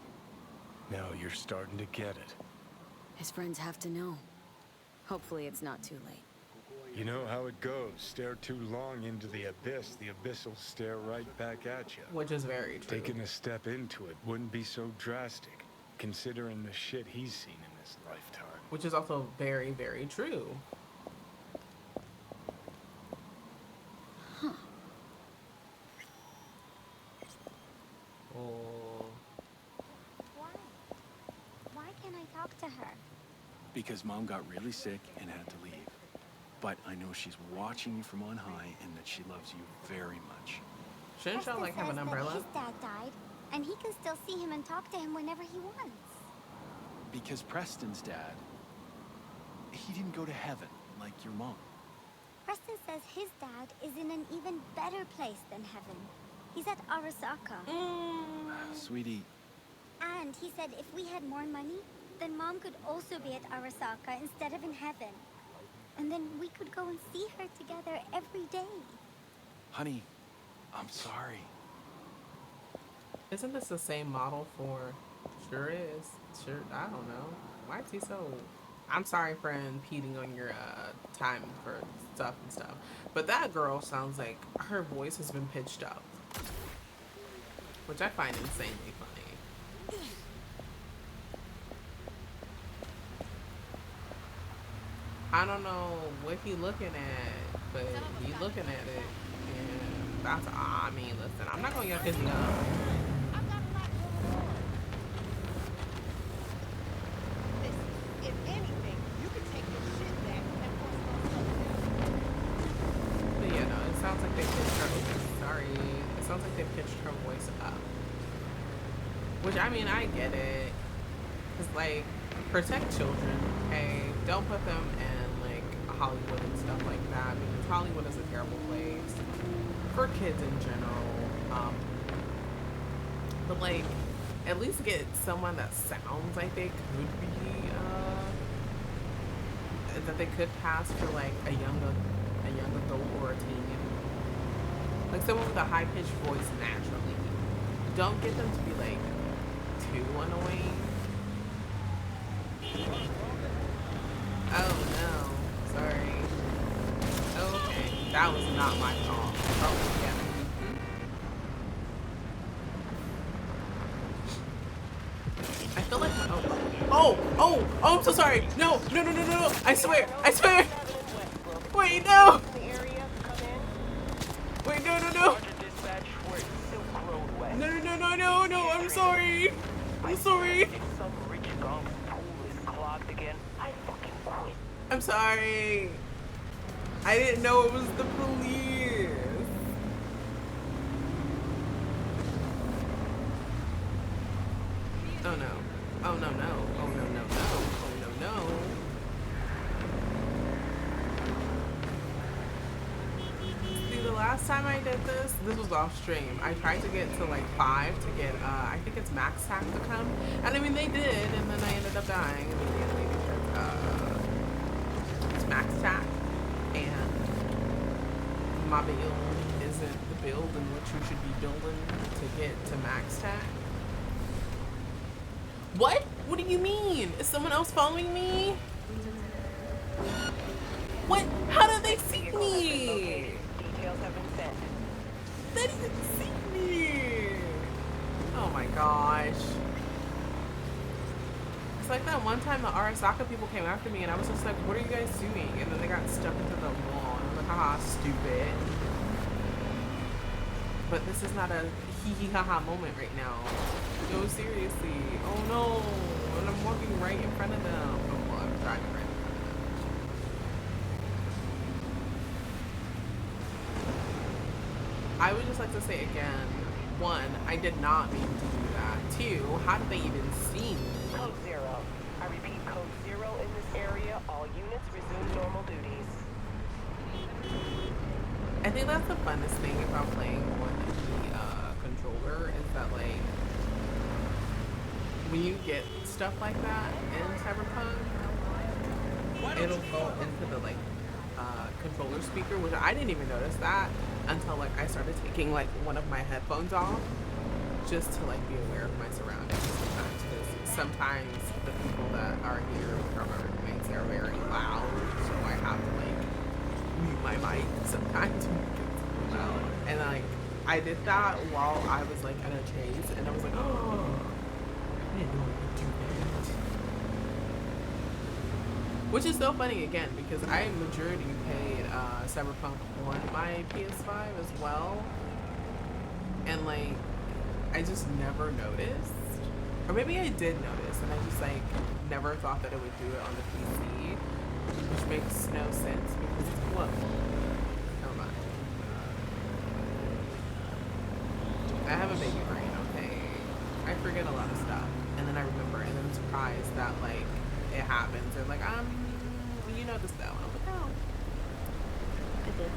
Now you're starting to get it. His friends have to know. Hopefully it's not too late. You know how it goes. Stare too long into the abyss will stare right back at you. Which is very true. Taking a step into it wouldn't be so drastic, considering the shit he's seen in this lifetime. Which is also very, very true. Huh. Oh. Why can't I talk to her? Because Mom got really sick and had to leave. But I know she's watching you from on high and that she loves you very much. Shouldn't y'all like have an umbrella? His dad died, and he can still see him and talk to him whenever he wants. Because Preston's dad, he didn't go to heaven like your mom. Preston says his dad is in an even better place than heaven. He's at Arasaka. Sweetie. And he said if we had more money, then Mom could also be at Arasaka instead of in heaven. And then we could go and see her together every day. Honey, I'm sorry. Isn't this the same model for... Sure is. Sure, I don't know. Why is he so... I'm sorry for impeding on your time for stuff and stuff. But that girl sounds like her voice has been pitched up. Which I find insanely funny. I don't know what he looking at, but he looking at it, and that's, I mean, listen, I'm not gonna get pissy off. If anything, you can take your shit back But yeah, no, it sounds like they pitched her, sorry, it sounds like they pitched her voice up. Which, I mean, I get it. It's like, protect children, okay? Don't put them in Hollywood and stuff like that, because Hollywood is a terrible place for kids in general. But like, at least get someone that sounds like they could be that they could pass for like a young adult or a teen. Like someone with a high pitched voice naturally. Don't get them to be like too annoying. Oh no. Sorry. Okay, that was not my fault. Oh, yeah. I feel like oh, I'm so sorry. No. I swear. Wait, no. Wait, no. No, I'm sorry. I'm sorry. I didn't know it was the police. Oh no. Oh no. See, the last time I did this was off stream. I tried to get to like 5 to get, I think it's Max Tack to come. And I mean, they did, and then I ended up dying immediately because, it's Max Tack. And my build isn't the build in which you should be building to get to Max Tack. What? What do you mean? Is someone else following me? What? How did they see me? Details have been sent. They didn't see me. Oh my gosh. It's like that one time the Arasaka people came after me and I was just like, what are you guys doing? And then they got stuck into the wall and I'm like, haha, stupid. But this is not a hee haha moment right now. No, seriously. Oh no. And I'm walking right in front of them. Oh, well, I'm driving right in front of them. I would just like to say again, 1, I did not mean to do that. 2, how did they even see me? Code 0. I repeat, code 0 in this area. All units resume normal duties. I think that's the funnest thing about playing on the controller is that like when you get stuff like that in Cyberpunk, it'll go into the like controller speaker, which I didn't even notice that until like I started taking like one of my headphones off just to like be aware of my surroundings sometimes. because sometimes the people that are here from our roommates are very loud, so I have to like mute my mic sometimes to make it loud. And like I did that while I was like at a chase, and I was like, oh, I didn't know I could do that. Which is so funny again because I majority paid Cyberpunk on my PS5 as well, and like I just never noticed, or maybe I did notice, and I just like never thought that it would do it on the PC, which makes no sense because what? Never mind. I have a baby brain, okay? I forget a lot of stuff, and then I remember, and then I'm surprised that like it happens. They're like, you know this though, and I'm like, oh, I did.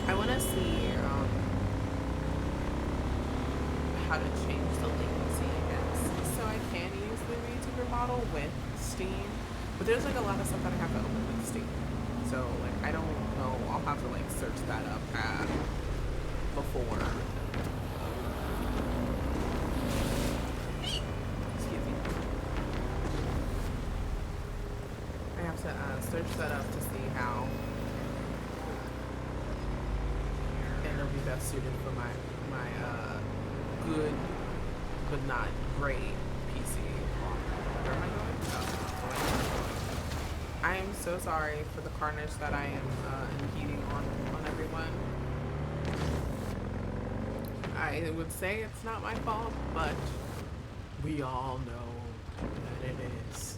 I want to see how to change the latency, I guess, so I can use the VTuber model with Steam. But there's like a lot of stuff that I have to open with Steam. So like I don't know. I'll have to like search that up before. Excuse me. I have to search that up to see how. It'll be best suited for my good but not great PC. Where am I going? Oh, I am so sorry for the carnage that I am impeding on everyone. I would say it's not my fault, but we all know that it is.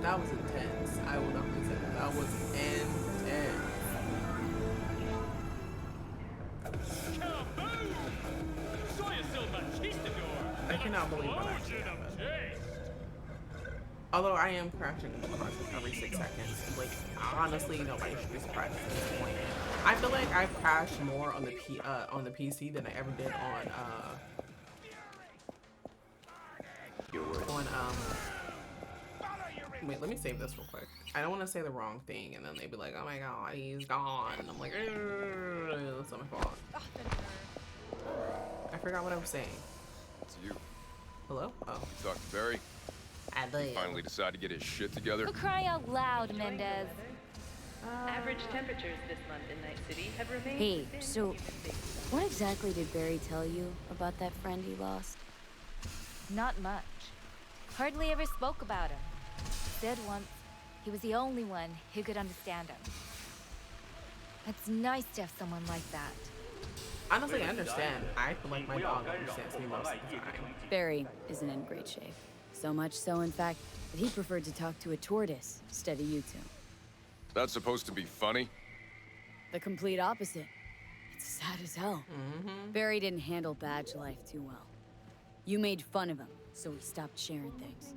That was intense. I will definitely say that was intense. I cannot believe what actually happened. Although I am crashing every 6 seconds. Like honestly, nobody should be surprised at this point. I feel like I've crashed more on the PC than I ever did on wait, let me save this real quick. I don't want to say the wrong thing and then they'd be like, oh my god, he's gone. And I'm like, it's not my fault. I forgot what I was saying. It's you. Hello? Oh. You talked to Barry? I did. Finally decided to get his shit together? For crying out loud, Mendez. Average temperatures this month in Night City have remained. Hey, so what exactly did Barry tell you about that friend he lost? Not much. Hardly ever spoke about him. Said once he was the only one who could understand him. It's nice to have someone like that. Honestly, I understand. I feel like my dog understands me most of the time. Barry isn't in great shape. So much so, in fact, that he preferred to talk to a tortoise instead of you two. That's supposed to be funny? The complete opposite. It's sad as hell. Barry didn't handle badge life too well. You made fun of him, so he stopped sharing things.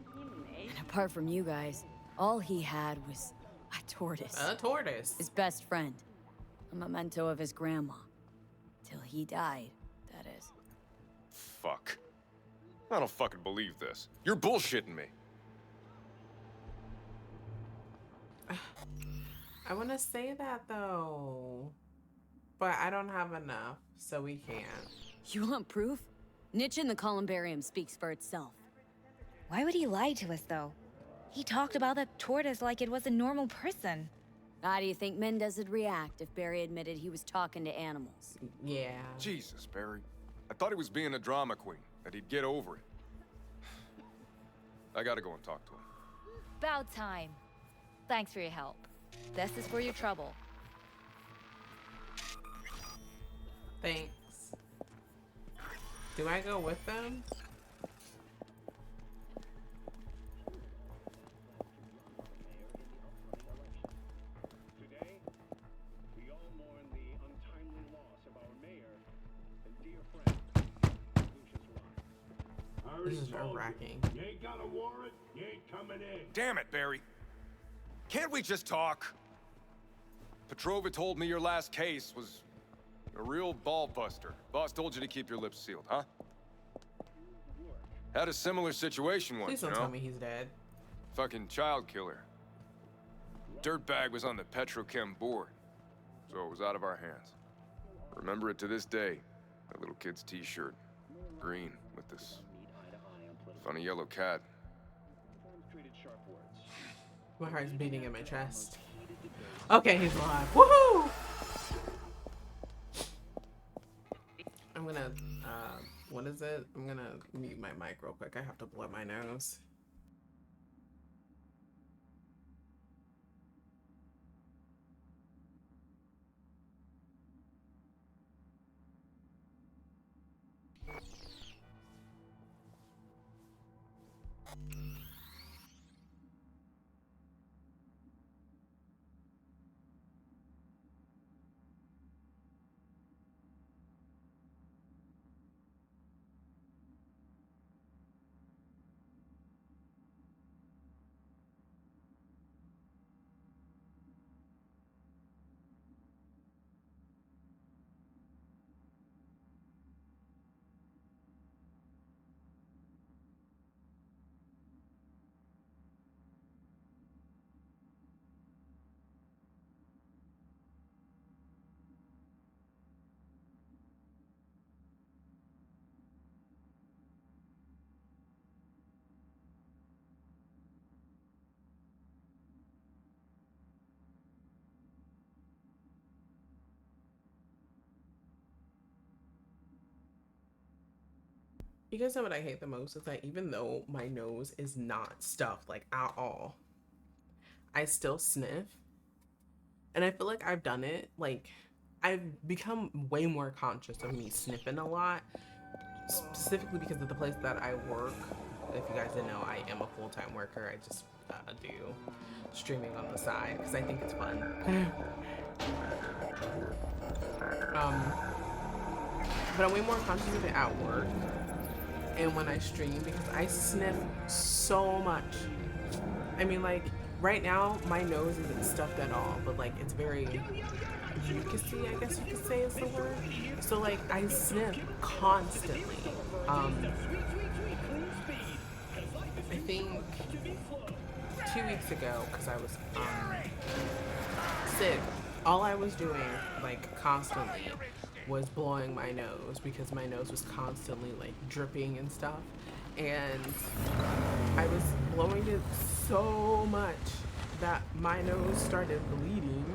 And apart from you guys, all he had was a tortoise. A tortoise? His best friend. A memento of his grandma. Till he died, that is. Fuck. I don't fucking believe this. You're bullshitting me. I want to say that though, but I don't have enough, so we can't. You want proof? Niche in the columbarium speaks for itself. Why would he lie to us, though? He talked about that tortoise like it was a normal person. How do you think Mendez would react if Barry admitted he was talking to animals? Yeah. Jesus, Barry. I thought he was being a drama queen, that he'd get over it. I gotta go and talk to him. About time. Thanks for your help. This is for your trouble. Thanks. Do I go with them? This is nerve-wracking. You ain't got a warrant, you ain't coming in. Damn it, Barry. Can't we just talk? Petrova told me your last case was a real ball buster. Boss told you to keep your lips sealed, huh? Had a similar situation once, Please don't tell me he's dead. Fucking child killer. Dirtbag was on the Petrochem board, so it was out of our hands. Remember it to this day. That little kid's t-shirt. Green, with this funny yellow cat. My heart's beating in my chest. Okay, he's alive. Woohoo! I'm gonna, what is it? I'm gonna mute my mic real quick. I have to blow my nose. You guys know what I hate the most is that even though my nose is not stuffed like at all, I still sniff. And I feel like I've done it, like I've become way more conscious of me sniffing a lot, specifically because of the place that I work. If you guys didn't know, I am a full-time worker. I just do streaming on the side because I think it's fun. But I'm way more conscious of it at work and when I stream because I sniff so much. I mean, like right now my nose isn't stuffed at all, but like it's very mucusy, I guess you could say is the word. So like I sniff constantly. I think 2 weeks ago, because I was sick, all I was doing like constantly was blowing my nose because my nose was constantly like dripping and stuff, and I was blowing it so much that my nose started bleeding.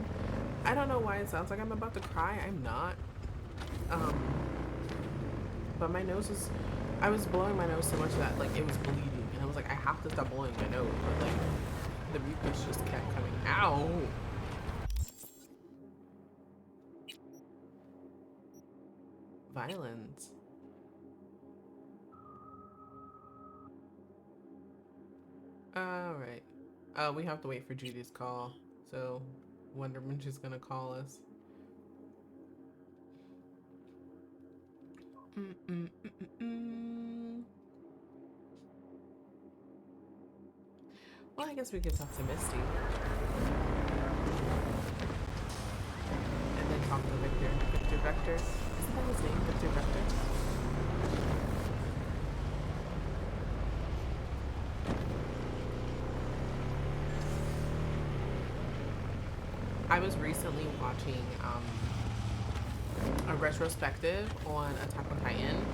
I don't know why it sounds like I'm about to cry. I'm not. But my nose was, I was blowing my nose so much that like it was bleeding, and I was like, I have to stop blowing my nose, but like the mucus just kept coming out. Violence. Alright. We have to wait for Judy's call. So wonder when she's gonna call us. Well, I guess we could talk to Misty. And then talk to Victor. Victor Vector. Isn't that his name? Victor Vector? I was recently watching a retrospective on Attack on Titan.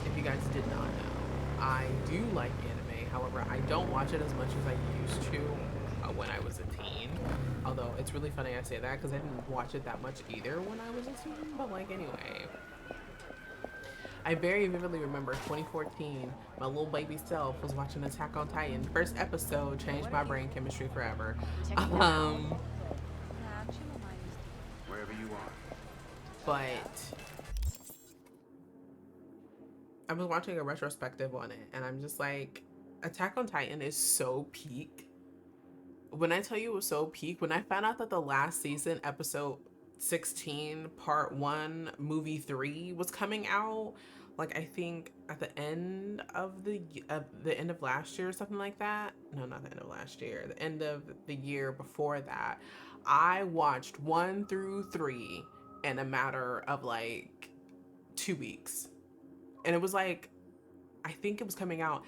If you guys did not know, I do like anime. However, I don't watch it as much as I used to when I was a teen. Although it's really funny I say that because I didn't watch it that much either when I was a teen. But like anyway, I very vividly remember 2014. My little baby self was watching Attack on Titan. First episode changed my brain chemistry forever. Wherever you are. But I was watching a retrospective on it, and I'm just like, Attack on Titan is so peak. When I tell you it was so peak, when I found out that the last season, episode 16, part 1, movie 3 was coming out, like I think at the end of the end of last year or something like that. No, not the end of last year. The end of the year before that, I watched 1 through 3 in a matter of like 2 weeks. And it was like, I think it was coming out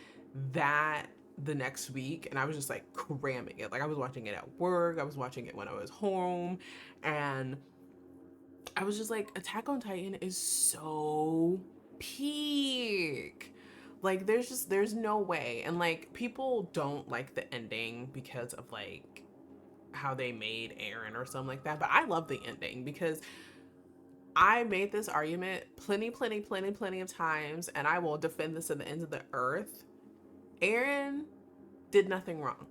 that the next week, and I was just like cramming it. Like I was watching it at work, I was watching it when I was home, and I was just like, Attack on Titan is so peak. Like there's no way. And like people don't like the ending because of like how they made Eren or something like that. But I love the ending because I made this argument plenty of times, and I will defend this to the ends of the earth. Eren did nothing wrong.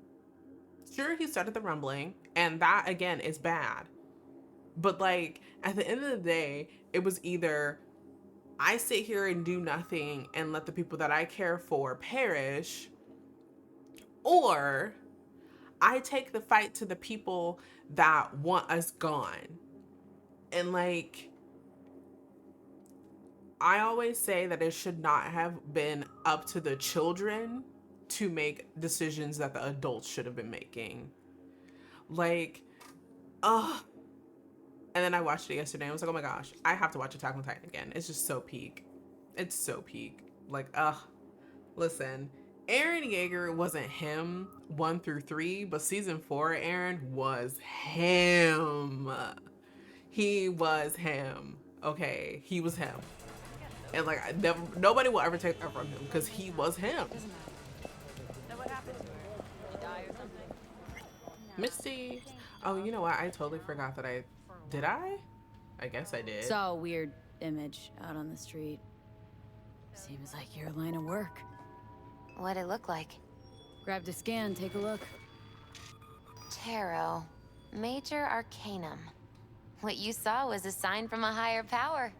Sure, he started the rumbling, and that again is bad. But like at the end of the day, it was either I sit here and do nothing and let the people that I care for perish, or I take the fight to the people that want us gone. And like, I always say that it should not have been up to the children to make decisions that the adults should have been making. Like, ugh. And then I watched it yesterday and I was like, oh my gosh, I have to watch Attack on Titan again. It's just so peak. It's so peak. Like, ugh. Listen, Eren Yeager wasn't him 1 through 3, but season 4 Eren was him. He was him. Okay, he was him. And like, nobody will ever take that from him because he was him. So what happened to her? Did she die or something? Misty. Oh, you know what? I totally forgot that did I? I guess I did. Saw a weird image out on the street. Seems like your line of work. What'd it look like? Grabbed a scan, take a look. Tarot. Major Arcanum. What you saw was a sign from a higher power.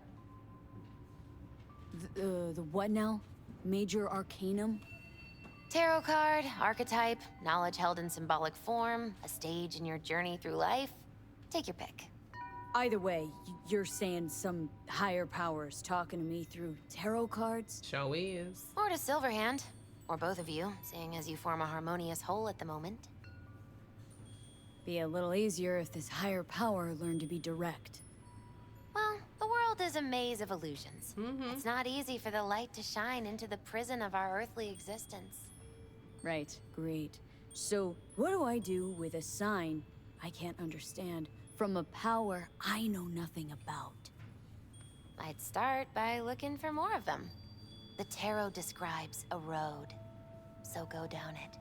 The what now? Major Arcanum? Tarot card, archetype, knowledge held in symbolic form, a stage in your journey through life. Take your pick. Either way, you're saying some higher powers talking to me through tarot cards? Show is. Or to Silverhand. Or both of you, seeing as you form a harmonious whole at the moment. Be a little easier if this higher power learned to be direct. Well, the world is a maze of illusions. It's not easy for the light to shine into the prison of our earthly existence. Right, great. So, what do I do with a sign I can't understand from a power I know nothing about? I'd start by looking for more of them. The tarot describes a road, so go down it.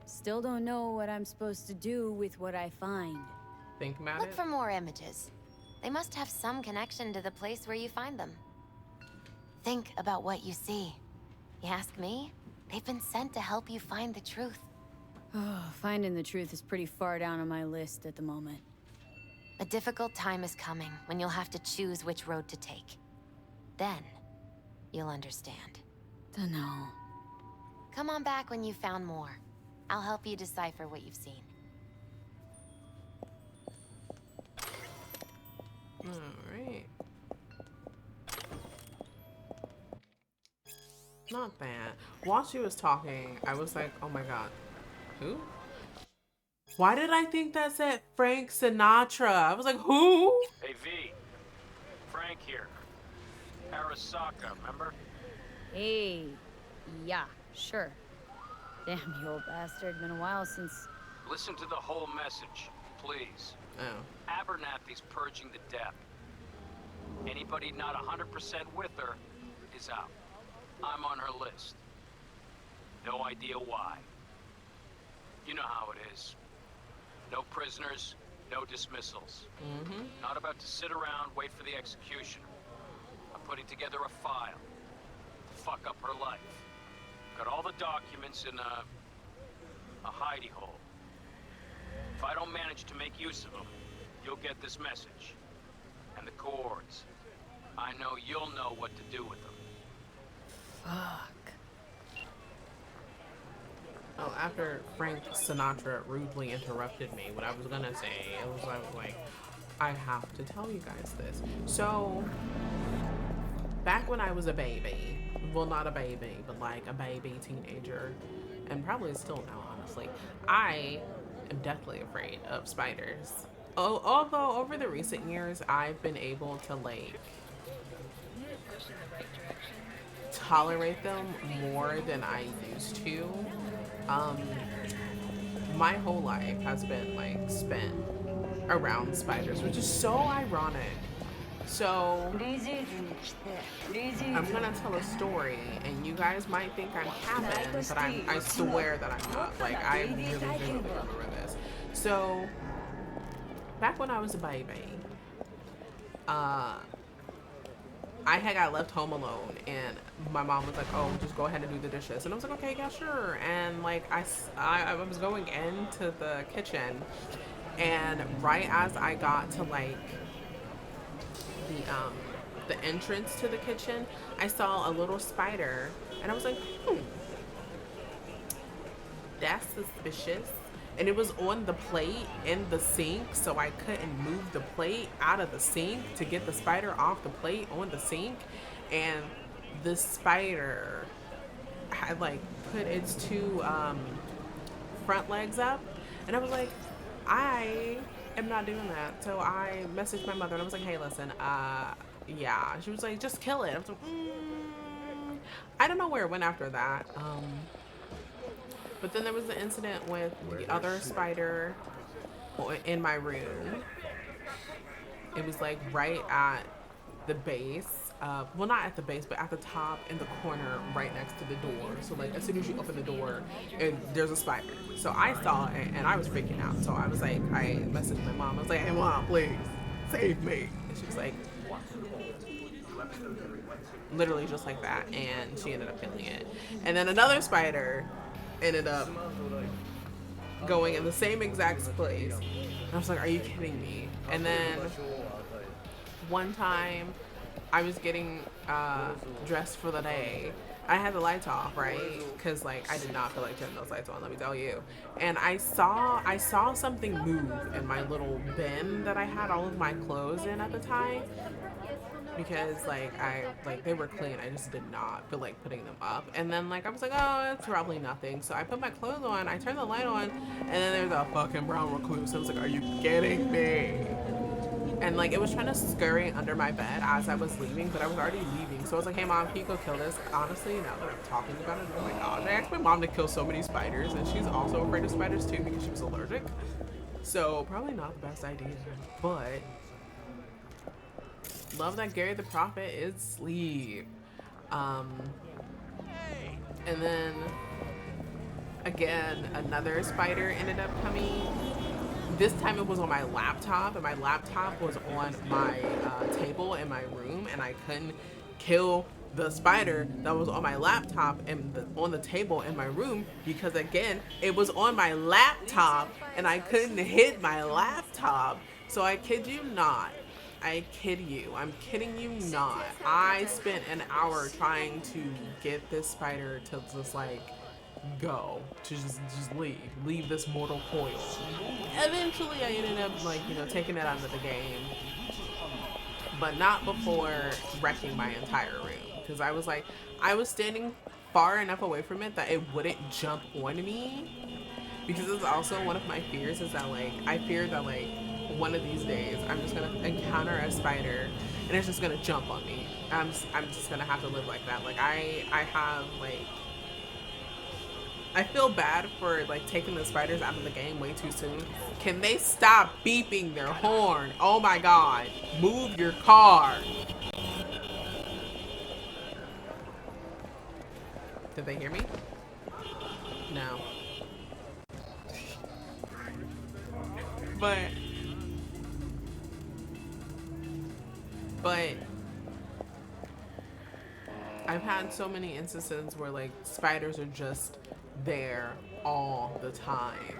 Still don't know what I'm supposed to do with what I find. Think about Look it. for more images. They must have some connection to the place where you find them. Think about what you see. You ask me? They've been sent to help you find the truth. Oh, finding the truth is pretty far down on my list at the moment. A difficult time is coming when you'll have to choose which road to take. Then, you'll understand. Dunno. Come on back when you've found more. I'll help you decipher what you've seen. Alright. Not bad. While she was talking, I was like, oh my god. Who? Why did I think that said Frank Sinatra? I was like, who? Hey, V. Frank here. Arasaka, remember? Hey, yeah, sure. Damn, you old bastard. Been a while since... Listen to the whole message, please. Oh. Abernathy's purging the death. Anybody not 100% with her is out. I'm on her list. No idea why. You know how it is. No prisoners, no dismissals. Not about to sit around, wait for the executioner. I'm putting together a file to fuck up her life. Got all the documents in a hidey hole. If I don't manage to make use of them, you'll get this message. And the cords. I know you'll know what to do with them. Fuck. Oh, after Frank Sinatra rudely interrupted me, what I was gonna say, it was like, I have to tell you guys this. So, back when I was a baby, well, not a baby, but like a baby teenager, and probably still now, honestly, I am deathly afraid of spiders. Oh, although over the recent years, I've been able to like tolerate them more than I used to. My whole life has been like spent around spiders, which is so ironic. So I'm gonna tell a story, and you guys might think I'm capping, but I swear that I'm not. Like, I really remember this. So back when I was a baby, I had got left home alone, and my mom was like, oh, just go ahead and do the dishes. And I was like, okay, yeah, sure. And like, I was going into the kitchen, and right as I got to like the entrance to the kitchen, I saw a little spider, and I was like, that's suspicious. And it was on the plate in the sink, so I couldn't move the plate out of the sink to get the spider off the plate on the sink. And the spider had like put its two front legs up, and I was like, I am not doing that. So I messaged my mother, and I was like, hey, listen, yeah. She was like, just kill it. I was like, I don't know where it went after that. But then there was the incident with the other spider in my room. It was like right at the base. Well, not at the base, but at the top in the corner right next to the door. So like as soon as you open the door, there's a spider. So I saw it, and I was freaking out. So I was like, I messaged my mom. I was like, hey mom, please save me. And she was like, literally just like that. And she ended up killing it. And then another spider ended up going in the same exact place. And I was like, are you kidding me? And then one time I was getting dressed for the day. I had the lights off, right? Because like I did not feel like turning those lights on, let me tell you. And I saw something move in my little bin that I had all of my clothes in at the time. Because like they were clean, I just did not feel like putting them up. And then like I was like, oh, it's probably nothing. So I put my clothes on, I turned the light on, and then there's a fucking brown recluse. I was like, are you kidding me? And like it was trying to scurry under my bed as I was leaving, but I was already leaving. So I was like, hey mom, can you go kill this? Honestly, now that I'm talking about it, oh my gosh, I asked my mom to kill so many spiders, and she's also afraid of spiders too because she was allergic. So probably not the best idea, but love that Gary the Prophet is asleep. And then again, another spider ended up coming. This time it was on my laptop, and my laptop was on my table in my room, and I couldn't kill the spider that was on my laptop and on the table in my room because again, it was on my laptop and I couldn't hit my laptop. So I kid you not. I kid you. I'm kidding you not. I spent an hour trying to get this spider to just like go, to just leave this mortal coil. Eventually I ended up like, you know, taking it out of the game, but not before wrecking my entire room. Because I was like, I was standing far enough away from it that it wouldn't jump on me. Because it's also one of my fears is that like, I fear that like, one of these days I'm just gonna encounter a spider and it's just gonna jump on me. I'm just gonna have to live like that. Like I have like, I feel bad for like taking the spiders out of the game way too soon. Can they stop beeping their horn? Oh my god, move your car. Did they hear me? No. But I've had so many instances where like spiders are just there all the time.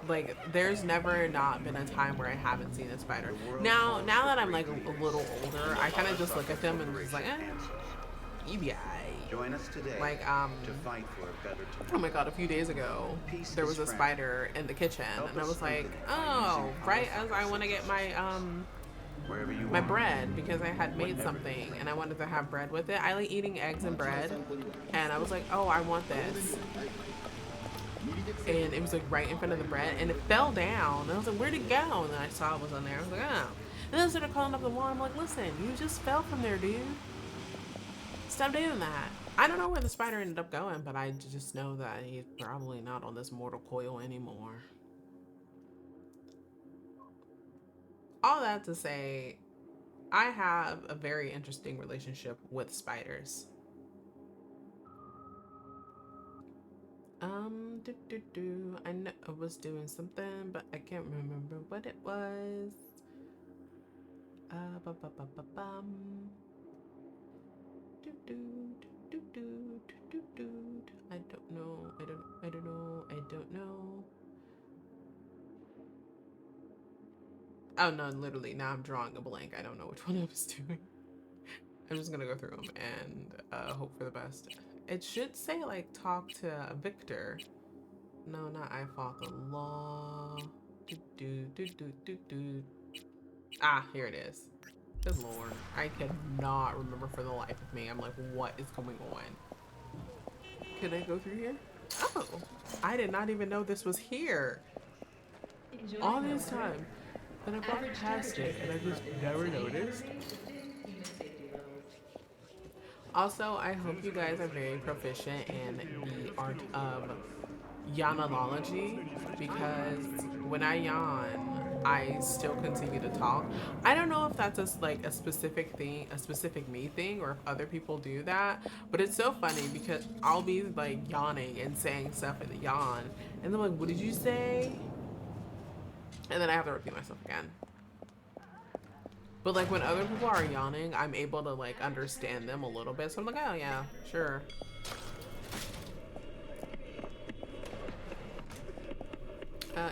Like there's never not been a time where I haven't seen a spider. Now that I'm like a little older, I kind of just look at them and just like, you be alright. Join us today like to fight for a better tomorrow. Oh my god, a few days ago there was a spider in the kitchen and I was like, oh, right as I want to get my Wherever you my want. bread because I had made something and I wanted to have bread with it. I like eating eggs and bread, and I was like, oh, I want this. And it was like right in front of the bread, and it fell down. And I was like, where'd it go? And then I saw it was on there. I was like, oh. And then I started calling up the wall. I'm like, listen, you just fell from there, dude. Stop doing that. I don't know where the spider ended up going, but I just know that he's probably not on this mortal coil anymore. All that to say, I have a very interesting relationship with spiders. I know I was doing something, but I can't remember what it was. I don't know. I don't know. Oh no, literally, now I'm drawing a blank. I don't know which one I was doing. I'm just gonna go through them and hope for the best. It should say like talk to Victor. No, not I fought the law. Ah, here it is. Good lord. I cannot remember for the life of me. I'm like, what is going on? Can I go through here? Oh, I did not even know this was here. All this time. But I walked past it and I just never noticed. Also, I hope you guys are very proficient in the art of yawnology, because when I yawn, I still continue to talk. I don't know if that's like a specific thing, a specific me thing, or if other people do that, but it's so funny because I'll be like yawning and saying stuff in the yawn, and they're like, what did you say? And then I have to repeat myself again. But like when other people are yawning, I'm able to like understand them a little bit. So I'm like, oh yeah, sure.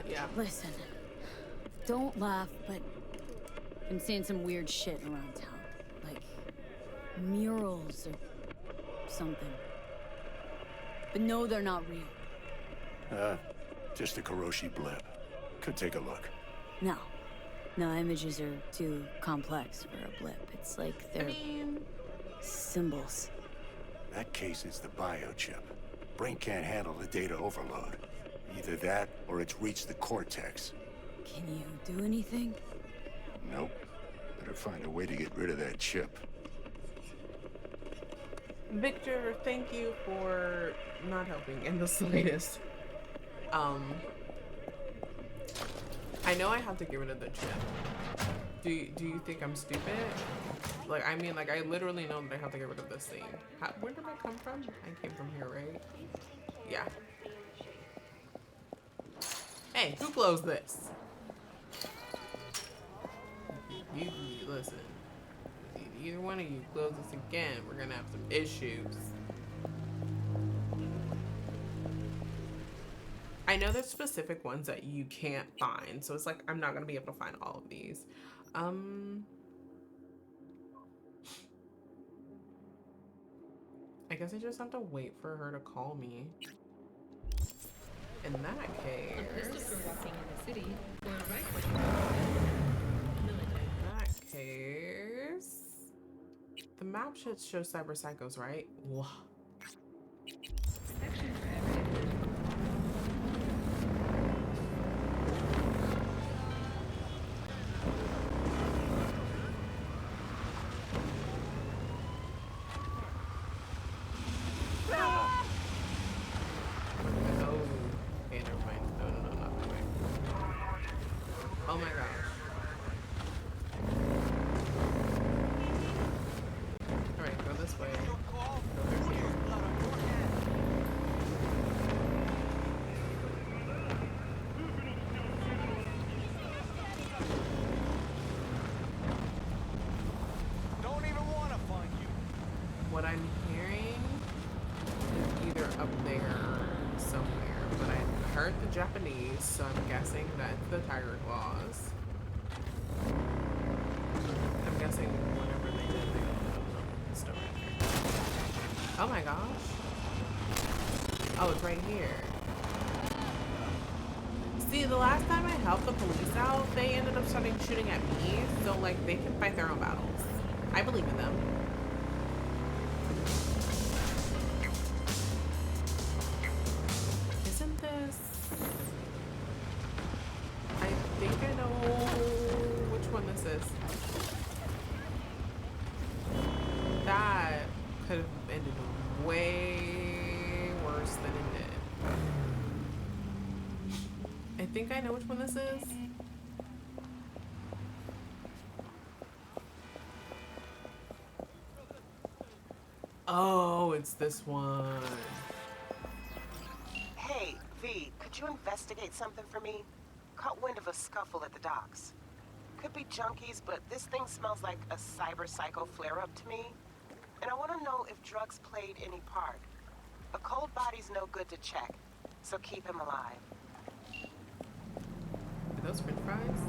Yeah. Listen, don't laugh, but I've been seeing some weird shit around town. Like murals or something. But no, they're not real. Just a Kuroshi blip. Could take a look. No. No, images are too complex for a blip. It's like they're symbols. That case is the biochip. Brain can't handle the data overload. Either that, or it's reached the cortex. Can you do anything? Nope. Better find a way to get rid of that chip. Victor, thank you for not helping in the slightest. I know I have to get rid of the chip. Do you think I'm stupid? Like, I mean, like, I literally know that I have to get rid of this thing. Where did I come from? I came from here, right? Yeah. Hey, who closed this? You listen. Either one of you close this again, we're gonna have some issues. I know there's specific ones that you can't find, so it's like I'm not gonna be able to find all of these. I guess I just have to wait for her to call me. In that case, the map should show cyber psychos, right? Whoa. Oh my gosh. Alright, go this way. Go through here. Don't even want to find you. What I'm hearing is either up there somewhere, but I heard the Japanese, so I'm guessing that's the tiger claws. I'm guessing whatever they did, they don't still right there. Oh my gosh. Oh, it's right here. See, the last time I helped the police out, they ended up starting shooting at me. So, like, they can fight their own battles. I believe in them. Isn't this... I think I know which one this is. That could have ended way worse than it did. I think I know which one this is. Oh, it's this one. Hey, V, could you investigate something for me? Caught wind of a scuffle at the docks. Could be junkies, but this thing smells like a cyber psycho flare-up to me. And I want to know if drugs played any part. A cold body's no good to check, so keep him alive. Are those french fries?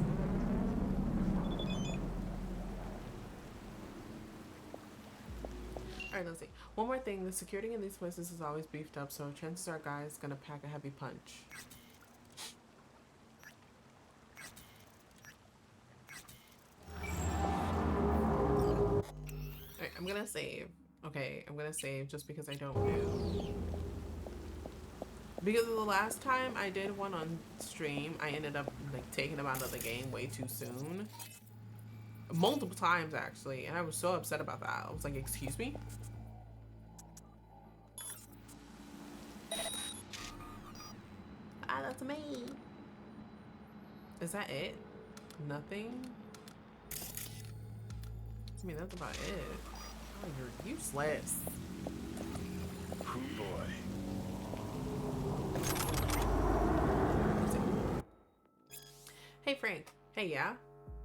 Alright, let's see. One more thing, the security in these places is always beefed up, so chances are guys gonna pack a heavy punch. Alright, I'm gonna save. Okay, I'm gonna save just because I don't know. Because of the last time I did one on stream, I ended up like taking him out of the game way too soon. Multiple times actually, and I was so upset about that. I was like, excuse me? Ah, that's me. Is that it? Nothing? I mean, that's about it. Oh, you're useless. Oh boy. Hey Frank. Hey, yeah?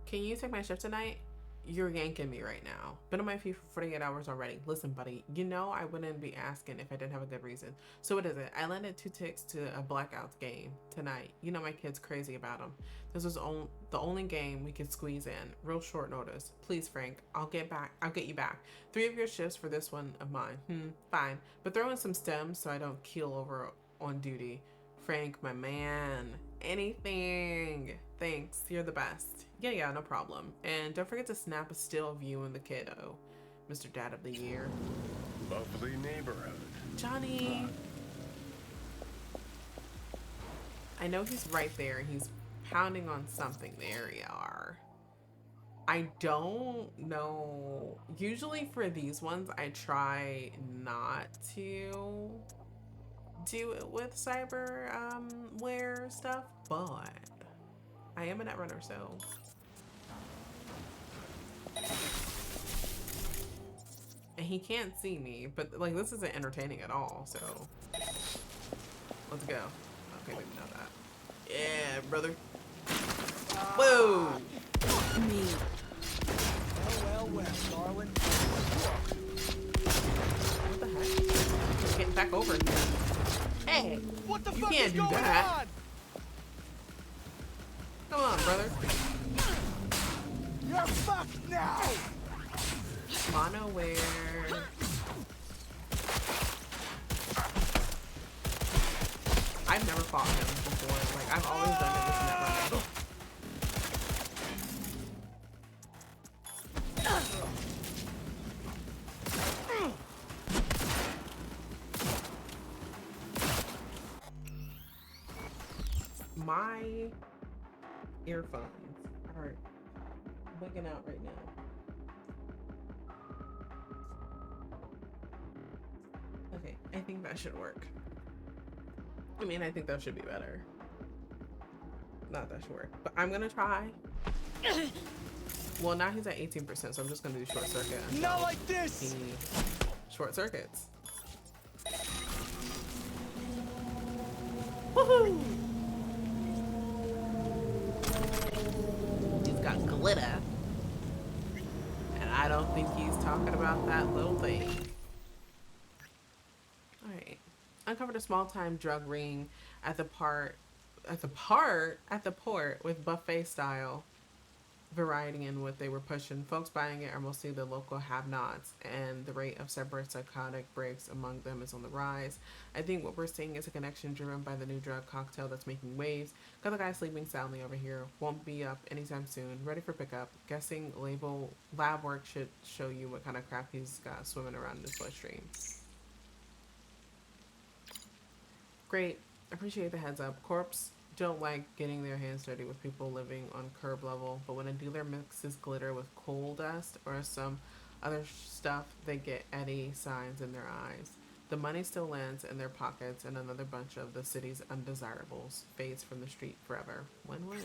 Can you take my shift tonight? You're yanking me right now. Been on my feet for 48 hours already. Listen, buddy, you know I wouldn't be asking if I didn't have a good reason. So what is it? I landed 2 ticks to a Blackouts game tonight. You know my kid's crazy about them. This was the only game we could squeeze in. Real short notice. Please, Frank, I'll get you back. 3 of your shifts for this one of mine. Fine. But throw in some stems so I don't keel over on duty. Frank, my man. Anything. Thanks. You're the best. Yeah, no problem. And don't forget to snap a still of you and the kiddo. Mr. Dad of the Year. Lovely neighborhood. Johnny. I know he's right there. He's pounding on something. There you are. I don't know. Usually for these ones, I try not to do it with cyberware stuff, but I am a netrunner, so. And he can't see me, but like this isn't entertaining at all, so let's go. Okay, maybe not that. Yeah, brother. Whoa! Me. Well, darling. What the heck? He's getting back over here. Hey! What the you fuck can't is do going that. on? Come on, brother. You're fucked now! Monoware. I've never fought him before. Like, I've always done it with netrunner. My earphones are bugging out right now. Okay, I think that should work. I mean, I think that should be better. Not that should work, but I'm gonna try. Well, now he's at 18%, so I'm just gonna do short circuit. Not like this! He short circuits. Woohoo! He's got glitter. And I don't think he's talking about that little thing. Alright. Uncovered a small-time drug ring at the port with buffet style. variety in what they were pushing. Folks buying it are mostly the local have-nots, and the rate of separate psychotic breaks among them is on the rise. I think what we're seeing is a connection driven by the new drug cocktail that's making waves. Got the guy sleeping soundly over here. Won't be up anytime soon. Ready for pickup. Guessing label lab work should show you what kind of crap he's got swimming around in his bloodstream. Great. Appreciate the heads up. Corps don't like getting their hands dirty with people living on curb level, but when a dealer mixes glitter with coal dust or some other stuff, they get Eddie signs in their eyes. The money still lands in their pockets, and another bunch of the city's undesirables fades from the street forever. Win-win.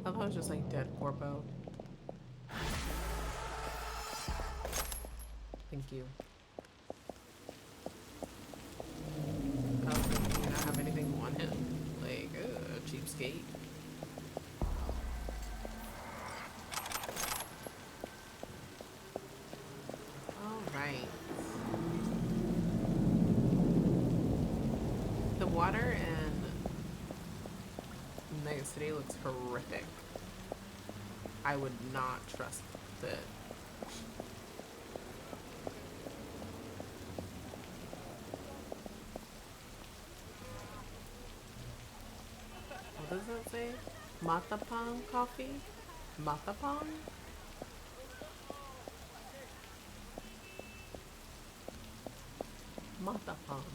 I thought it was just like dead corpo. Thank you. Oh, you not have anything on him? Like, cheapskate. Alright. The water in Mega City looks horrific. I would not trust it. What does that say? Matapang coffee? Matapang? Matapang.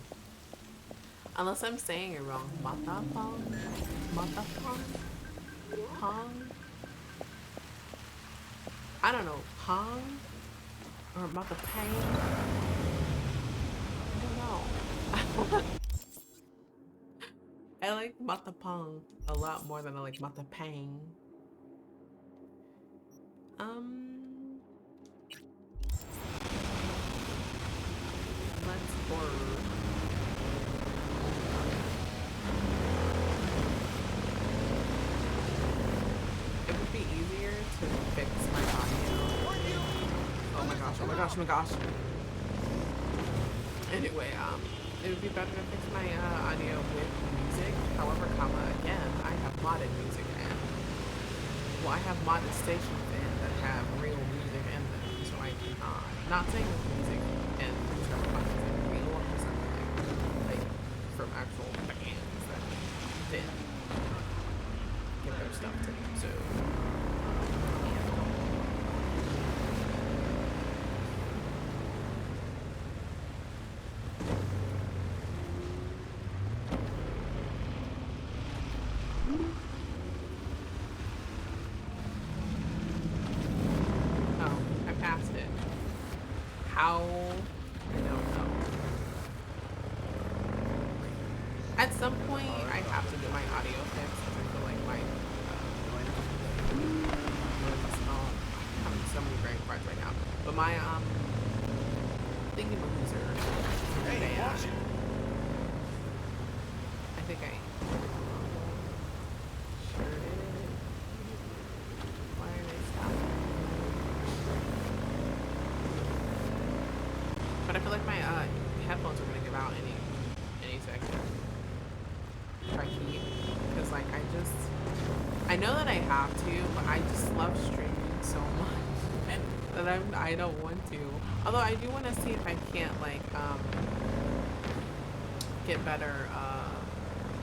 Unless I'm saying it wrong. Matapang? Matapang? Pong? I don't know. Pong? Or matapang? I don't know. I like matapang a lot more than I like matapang. Let's board. It would be easier to fix my audio. Oh my gosh, oh my gosh, oh my gosh. Anyway, it would be better to fix my audio with music. However, again, I have modded music in. Well, I have modded stations in that have real music in them, so I cannot. Not saying that music in Cyberpunk is real or something, like from actual bands that did give their stuff to me, so. How? I don't know. At some point, I have to do my audio fix because I feel like my I'm having so many brain farts right now. But my thinking user, I think I sure did. Why are they stopping? But I feel like my headphones are gonna give out any second. If I keep, because like I know that I have to, but I just love streaming so much that I don't want to. Although I do want to see if I can't like get better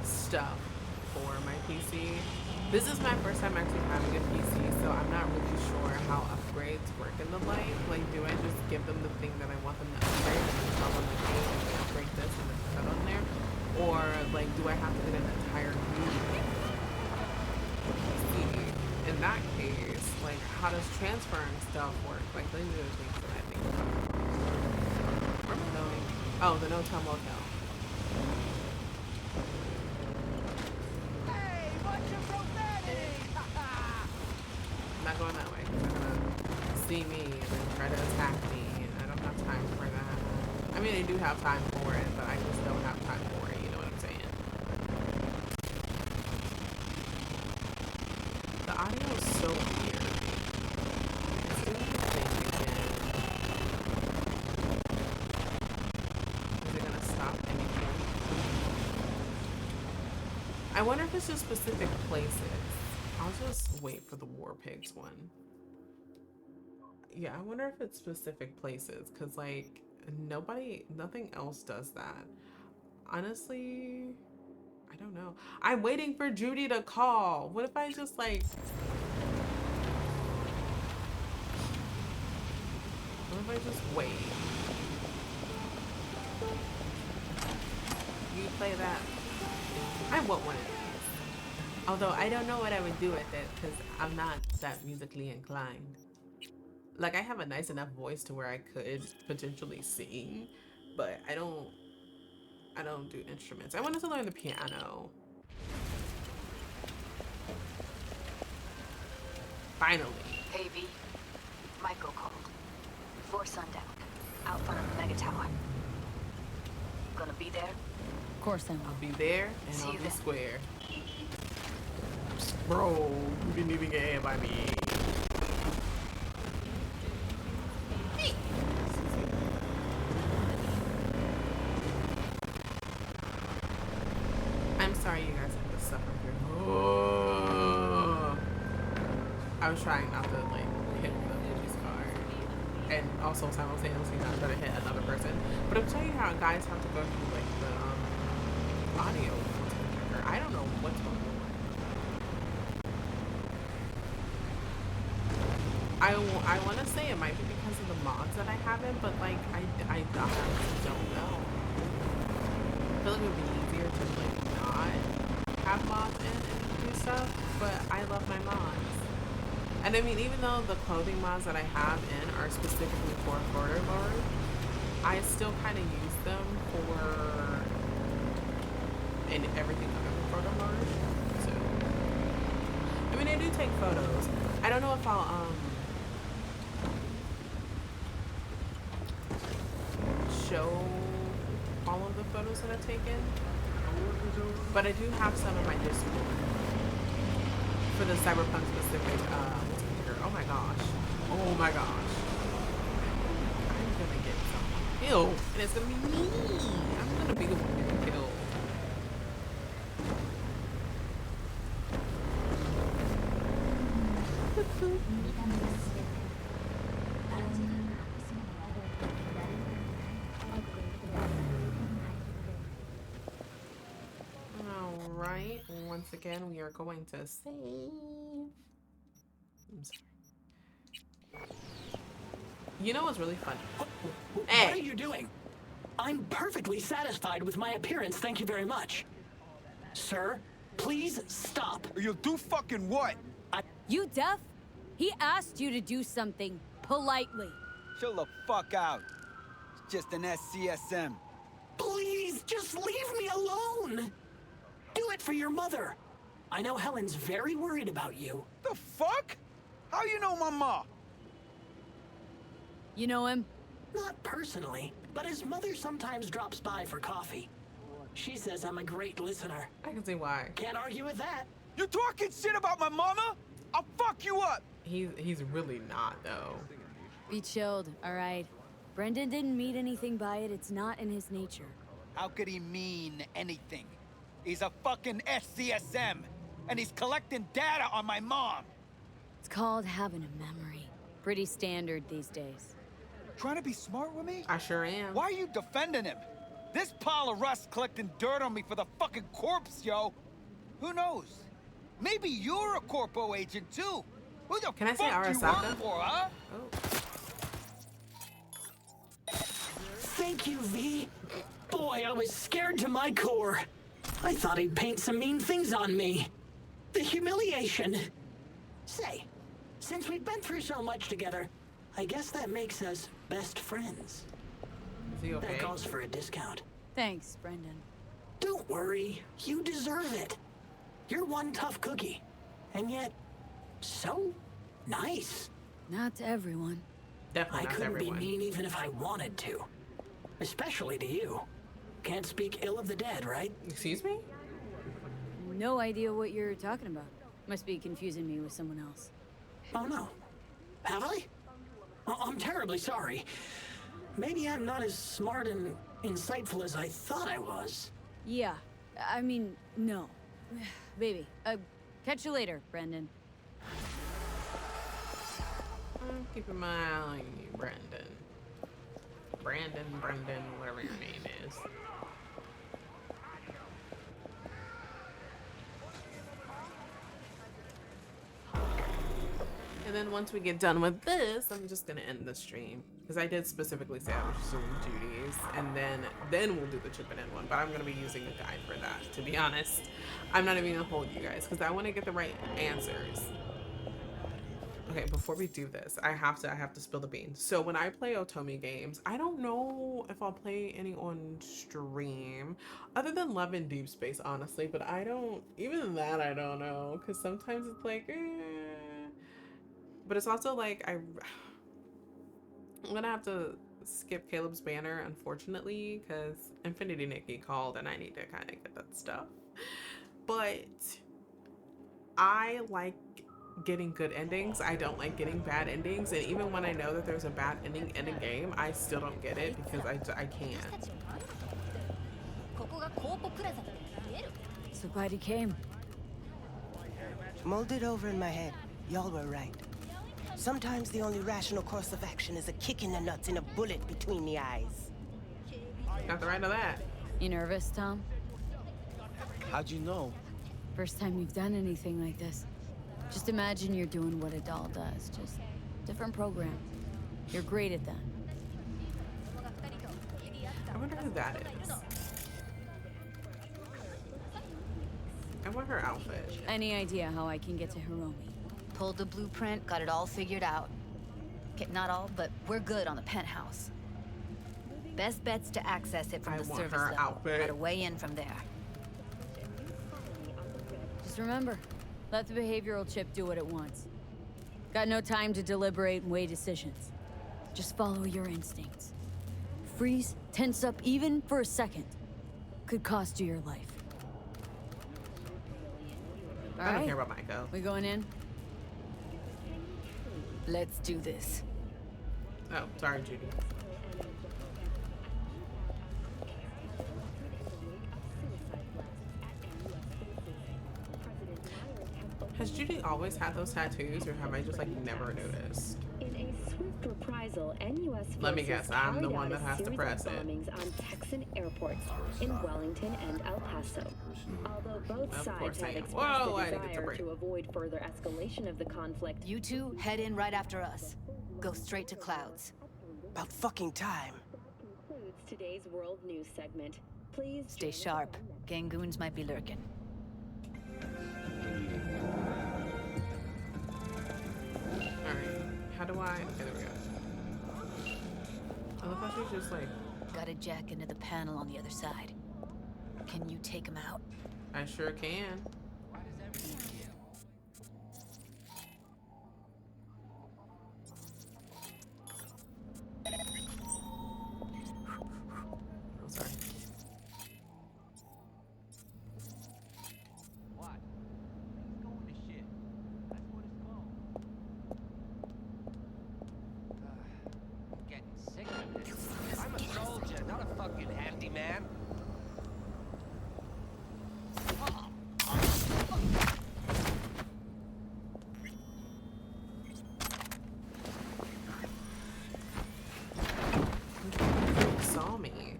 stuff for my PC. This is my first time actually having a PC, so I'm not really sure how upgrades work in the life. Like, do I just give them the thing that I want them to upgrade and then tell them, like, hey, let me upgrade this and then put that on there? Or, like, do I have to get an entire new PC? In that case, like, how does transferring stuff work? Like, these are the things that I think about. Where am I going? Oh, the No-Tell Motel. I'm not going that way. They're gonna see me and then try to attack me, and I don't have time for that. I mean, I do have time for it, but I just don't have time for it, you know what I'm saying? The audio is so weird. It's doing the thing again. Is it gonna I wonder if it's just specific places. I'll just wait for the War Pigs one. Yeah, I wonder if it's specific places, because, like, nothing else does that. Honestly, I don't know. I'm waiting for Judy to call. What if I just, like... What if I just wait? You play that? I want one of these. Although I don't know what I would do with it because I'm not that musically inclined. Like, I have a nice enough voice to where I could potentially sing, but I don't do instruments. I wanted to learn the piano. Finally. Hey V, Maiko called. Before sundown, out front of the mega tower. Gonna be there? Of course I will. I'll be there and See I'll you be then. square. Bro, you didn't even get hit by me. I'm sorry you guys have to suffer here. Oh. I was trying not to like hit the police car and also simultaneously not try to hit another person. But I'm telling you how guys have to go through like the audio. I don't know what's going on. I want to say it might be because of the mods that I have in, but like I honestly don't know. I feel like it would be easier to like not have mods in and do stuff, but I love my mods. And I mean, even though the clothing mods that I have in are specifically for photo mode, I still kind of use them for in everything other than photo mode. So, I mean, I do take photos. I don't know if I'll show all of the photos that I've taken, but I do have some in my Discord for the Cyberpunk specific oh my gosh, I'm gonna get some killed and it's gonna be me. I'm gonna be the one getting killed. Alright, once again we are going to save. You know what's really funny? What are you doing? I'm perfectly satisfied with my appearance, thank you very much. Sir, please stop. Or you'll do fucking what? You deaf? He asked you to do something politely. Chill the fuck out. It's just an SCSM. Please, just leave me alone. Do it for your mother. I know Helen's very worried about you. The fuck? How you know my ma? You know him? Not personally, but his mother sometimes drops by for coffee. She says I'm a great listener. I can see why. Can't argue with that. You talking shit about my mama? I'll fuck you up. He's really not though. Be chilled, all right? Brendan didn't mean anything by it. It's not in his nature. How could he mean anything? He's a fucking SCSM, and he's collecting data on my mom. It's called having a memory. Pretty standard these days. Trying to be smart with me? I sure am. Why are you defending him? This pile of rust collecting dirt on me for the fucking corpse, yo. Who knows? Maybe you're a corpo agent too. Who the Can I say fuck you Arasaka? work for, huh? Oh. Thank you, V. Boy, I was scared to my core. I thought he'd paint some mean things on me. The humiliation. Say, since we've been through so much together, I guess that makes us best friends. Is he okay? That calls for a discount. Thanks, Brendan. Don't worry, you deserve it. You're one tough cookie, and yet so nice. Not to everyone. Definitely I not couldn't everyone. be mean even if I wanted to. Especially to you. Can't speak ill of the dead, right? Excuse me? No idea what you're talking about. Must be confusing me with someone else. Oh no. Have I? I'm terribly sorry. Maybe I'm not as smart and insightful as I thought I was. Yeah, I mean, no. Baby, catch you later, Brendan. I'm keeping my eye on you, Brendan. Brendan, whatever your name is. And then once we get done with this, I'm just gonna end the stream. Because I did specifically say I was just doing Judy's, and then we'll do the chip and in one. But I'm gonna be using a guide for that, to be honest. I'm not even gonna hold you guys, because I want to get the right answers. Okay, before we do this, I have to spill the beans. So when I play Otomi games, I don't know if I'll play any on stream, other than Love in Deep Space, honestly. But I don't, even that I don't know, because sometimes it's like, But it's also like I'm gonna have to skip Caleb's banner, unfortunately, because Infinity Nikki called and I need to kind of get that stuff. But I like getting good endings. I don't like getting bad endings, and even when I know that there's a bad ending in a game, I still don't get it because I can't. So glad he came. Mulled it over in my head. Y'all were right. Sometimes the only rational course of action is a kick in the nuts and a bullet between the eyes. Got the right of that. You nervous, Tom? How'd you know? First time you've done anything like this. Just imagine you're doing what a doll does, just different program. You're great at that. I wonder who that is. I want her outfit. Any idea how I can get to Hiromi? Pulled the blueprint, got it all figured out. Okay, not all, but we're good on the penthouse. Best bet's to access it from the service level. Outfit. Gotta weigh in from there. Just remember, let the behavioral chip do what it wants. Got no time to deliberate and weigh decisions. Just follow your instincts. Freeze, tense up even for a second. Could cost you your life. All I don't right. care about Maiko. We going in? Let's do this. Oh, sorry, Judy. Has Judy always had those tattoos, or have I just like never noticed? In a swift reprisal, NUS Let me forces guess, I'm the carried one out that a has to series press of it. bombings on Texan airports in Wellington and El Paso. Although both Of sides course I had am. expressed Whoa, I a didn't get to desire break. to avoid further escalation of the conflict. You two head in right after us. Go straight to Clouds. About fucking time. Concludes today's World News segment. Please Stay sharp. Gangoons might be lurking. Alright, how do I... Okay, there we go. I love how she's just like... Got a jack into the panel on the other side. Can you take him out? I sure can. Oh, sorry. Getting sick of this. I'm a soldier, not a fucking handyman. Who saw me?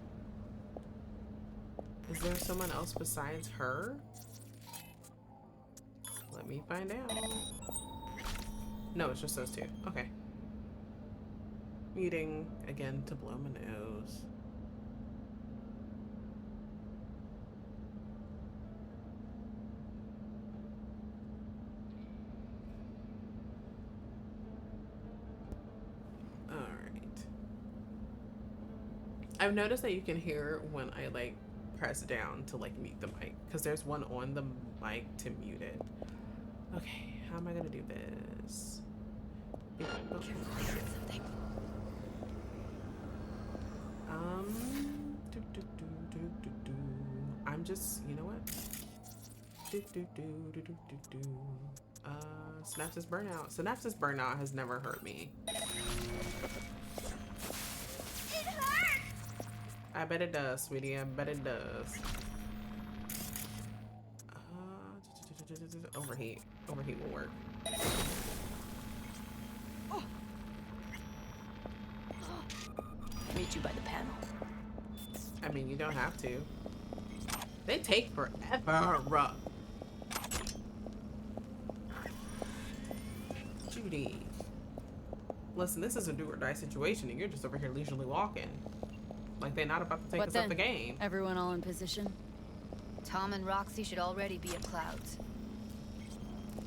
Is there someone else besides her? Let me find out. No, it's just those two. Okay. Meeting again to blow my nose. Alright. I've noticed that you can hear when I like press down to like mute the mic, because there's one on the mic to mute it. Okay, how am I gonna do this? I'm just, you know what? Synapses burnout. Synapses burnout has never hurt me. It hurts! I bet it does, sweetie. I bet it does. Overheat. Overheat will work. Meet you by the panel. I mean, you don't have to. They take forever. Judy. Listen, this is a do or die situation, and you're just over here leisurely walking. Like they're not about to take us up the game. Everyone all in position? Tom and Roxy should already be at Clouds.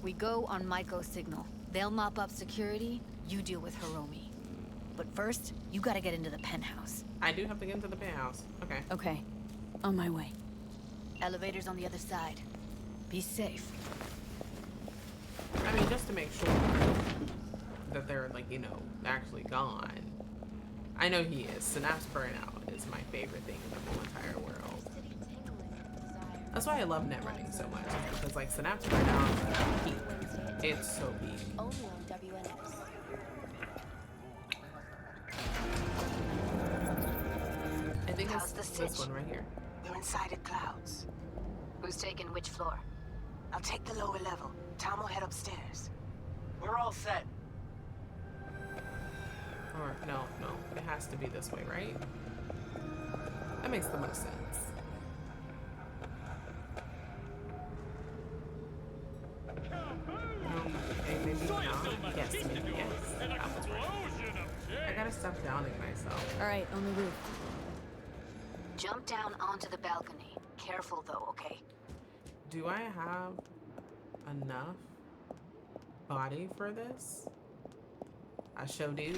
We go on Maiko's signal. They'll mop up security, you deal with Hiromi. But first, you gotta get into the penthouse. I do have to get into the penthouse. Okay. Okay. On my way. Elevator's on the other side. Be safe. I mean, just to make sure that they're, like, you know, actually gone. I know he is. Synapse Burnout is my favorite thing in the whole entire world. That's why I love net running so much. Because, like, Synapse Burnout, peak. It's so peak. Only on WNS. I think How's it's the this sitch? one right here. We're inside at Clouds. Who's taking which floor? I'll take the lower level. Tom will head upstairs. We're all set. Or, no, it has to be this way, right? That makes the most sense. Okay, maybe not. Yes, maybe yes. That was right. I gotta stop downing myself. All right, on the roof. Jump down onto the balcony. Careful though, okay? Do I have enough body for this? I sure do.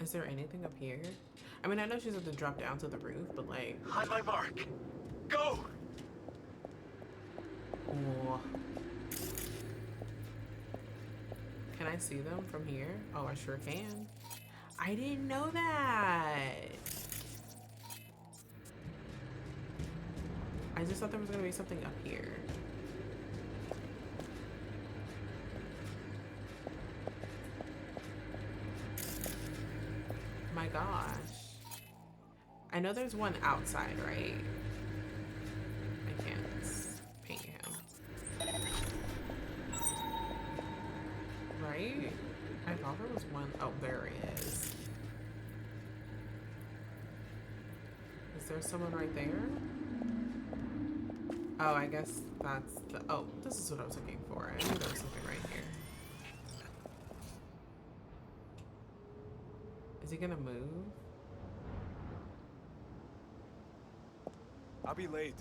Is there anything up here? I mean, I know she's have to drop down to the roof, but like... On my mark. Go! Whoa. Can I see them from here? Oh, I sure can. I didn't know that. I just thought there was gonna be something up here. My gosh. I know there's one outside, right? I can't paint him. Right? I thought there was one. Oh, there he is. Is there someone right there? Oh, I guess that's the... Oh, this is what I was looking for. I knew there was something right here. Is he gonna move? I'll be late.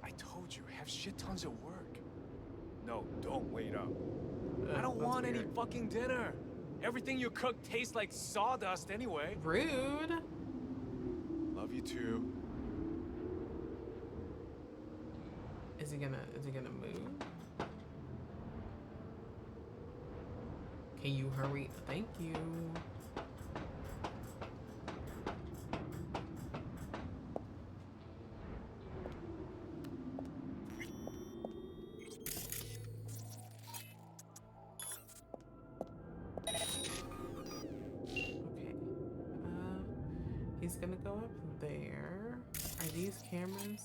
I told you, have shit tons of work. No, don't wait up. I don't want any fucking dinner. Everything you cook tastes like sawdust anyway. Rude. Love you too. Is he gonna move? Can you hurry? Thank you. He's gonna go up there. Are these cameras?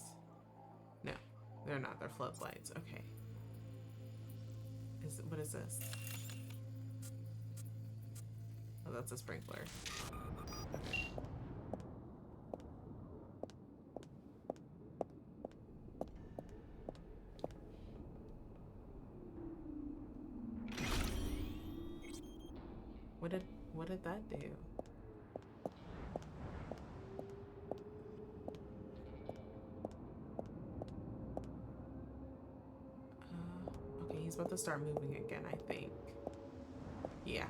No, they're not. They're floodlights. Okay. What is this? Oh, that's a sprinkler. Okay. What did that do? Okay, he's about to start moving again, I think. Yeah.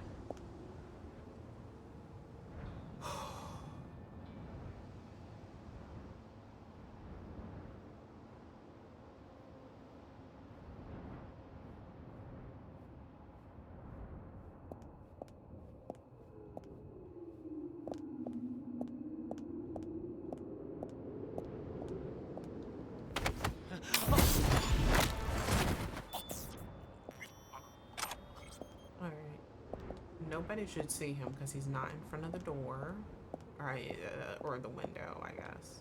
Nobody should see him because he's not in front of the door. or the window, I guess.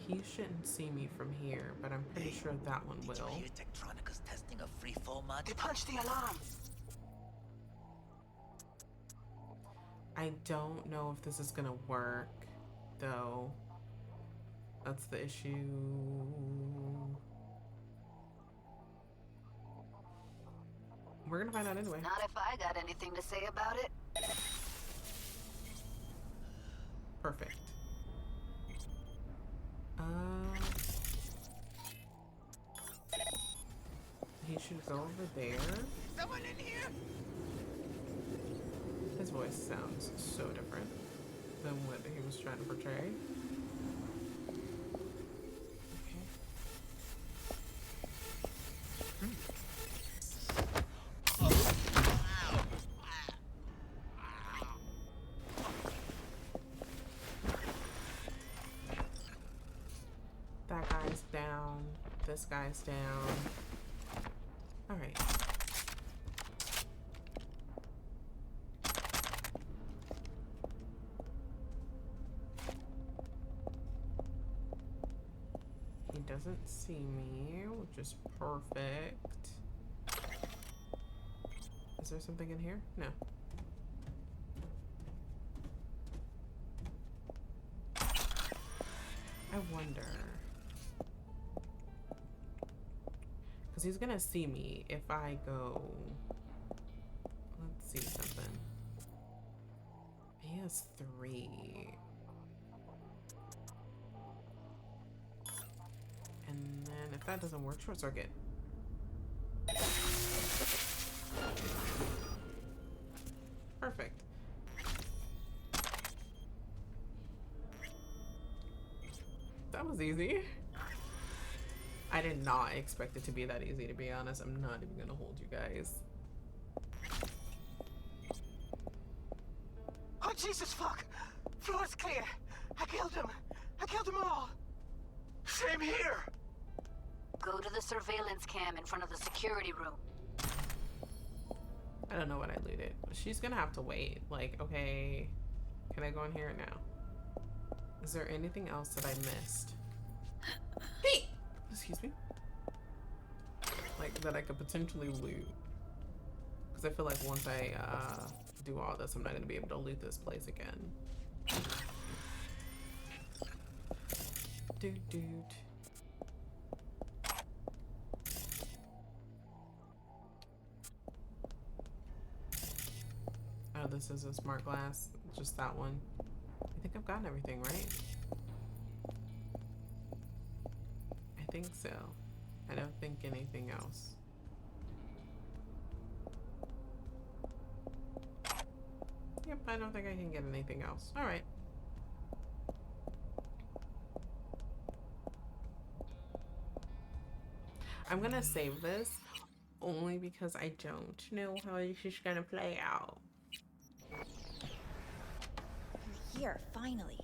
He shouldn't see me from here, but I'm pretty sure that one will. Did you hear Tektronica's testing a free-fall mod? They punched the alarm. I don't know if this is gonna work, though. That's the issue. We're gonna find out anyway. Not if I got anything to say about it. Perfect. He should go over there. Someone in here? His voice sounds so different than what he was trying to portray. That guy's down. This guy's down. All right. He doesn't see me, which is perfect. Is there something in here? No. I wonder. Because he's gonna see me if I go. Let's see something. He has 3. And then if that doesn't work, short circuit. Perfect. That was easy. I did not expect it to be that easy, to be honest. I'm not even gonna hold you guys. Oh, Jesus, fuck! Floor's clear. I killed him. I killed them all. Same here. Go to the surveillance cam in front of the security room. I don't know what I looted. She's gonna have to wait. Like, okay, can I go in here now? Is there anything else that I missed? Hey! Excuse me? Like, that I could potentially loot. Because I feel like once I do all this, I'm not gonna be able to loot this place again. Dude. Oh, this is a smart glass. Just that one. I think I've gotten everything, right? I think so. I don't think anything else. Yep, I don't think I can get anything else. All right. I'm gonna save this only because I don't know how this is gonna play out. You're here, finally.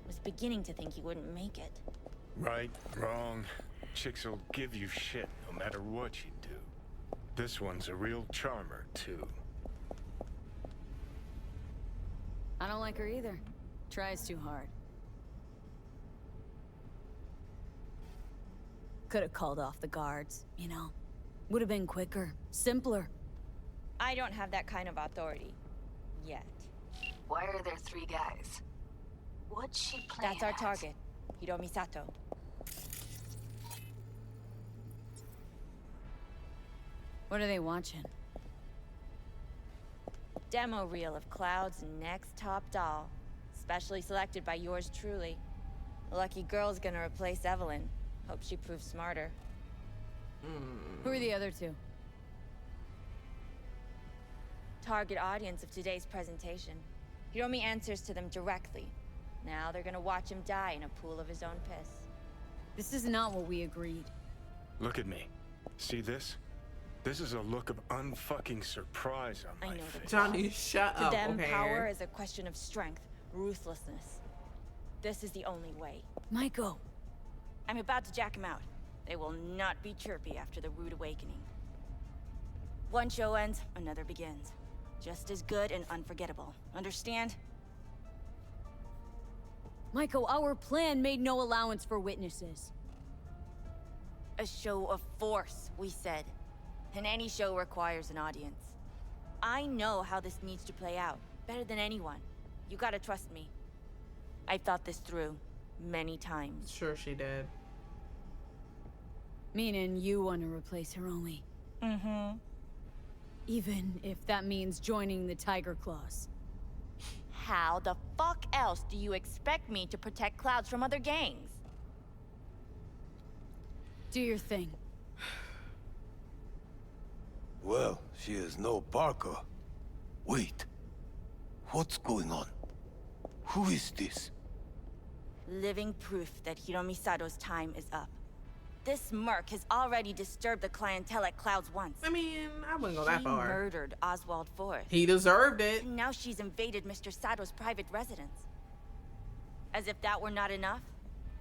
Was beginning to think you wouldn't make it. Right, wrong. Chicks will give you shit no matter what you do. This one's a real charmer, too. I don't like her either. Tries too hard. Could have called off the guards, you know? Would have been quicker, simpler. I don't have that kind of authority. Yet. Why are there 3 guys? What's she playing That's our at? target. Hiromi Sato. What are they watching? Demo reel of Cloud's next top doll. Specially selected by yours truly. The lucky girl's gonna replace Evelyn. Hope she proves smarter. Who are the other 2? Target audience of today's presentation. Hiromi answers to them directly. Now they're gonna watch him die in a pool of his own piss. This is not what we agreed. Look at me. See this? This is a look of unfucking surprise on my face. Johnny, shut To up, them, okay? power is a question of strength, Ruthlessness. This is the only way. Maiko! I'm about to jack him out. They will not be chirpy after the rude awakening. One show ends, another begins. Just as good and unforgettable. Understand? Maiko, our plan made no allowance for witnesses. A show of force, we said. And any show requires an audience. I know how this needs to play out, better than anyone. You gotta trust me. I've thought this through many times. Sure she did. Meaning you want to replace Hiromi. Mm-hmm. Even if that means joining the Tiger Claws. How the fuck else do you expect me to protect Clouds from other gangs? Do your thing. Well, she is no Parker. Wait. What's going on? Who is this? Living proof that Hiromi Sato's time is up. This merc has already disturbed the clientele at Clouds once. I mean, I wouldn't go that She far. murdered Oswald Forrest. He deserved it. And now she's invaded Mr. Sato's private residence. As if that were not enough,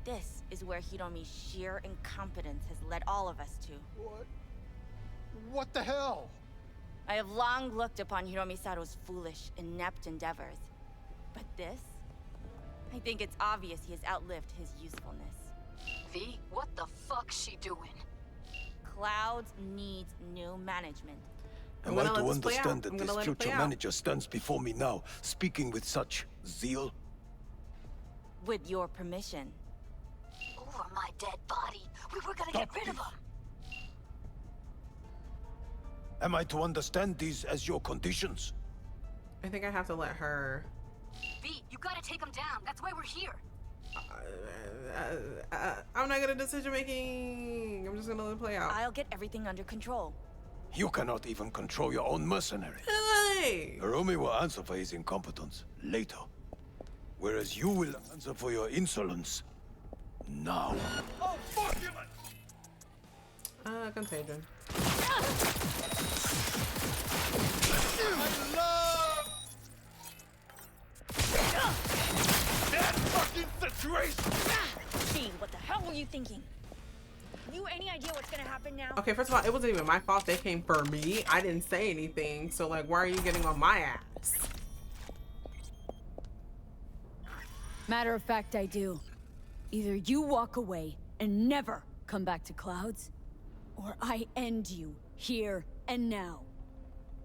this is where Hiromi's sheer incompetence has led all of us to. What the hell? I have long looked upon Hiromi Sato's foolish, inept endeavors. But this? I think it's obvious he has outlived his usefulness. V, what the fuck's she doing? Clouds needs new management. Am I to understand that this future manager stands before me now, speaking with such zeal? With your permission. Over my dead body. We were gonna get rid of him. Am I to understand these as your conditions? I think I have to let her. V, you gotta take him down. That's why we're here. I'm not good at decision making. I'm just gonna let it play out. I'll get everything under control. You cannot even control your own mercenary. Hey! Hiromi will answer for his incompetence later. Whereas you will answer for your insolence now. Oh, fuck you! Contagion. I love that fucking situation! Gee, what the hell were you thinking? You any idea what's gonna happen now? Okay, first of all, it wasn't even my fault they came for me. I didn't say anything. So, like, why are you getting on my ass? Matter of fact, I do. Either you walk away and never come back to Clouds, or I end you here and now.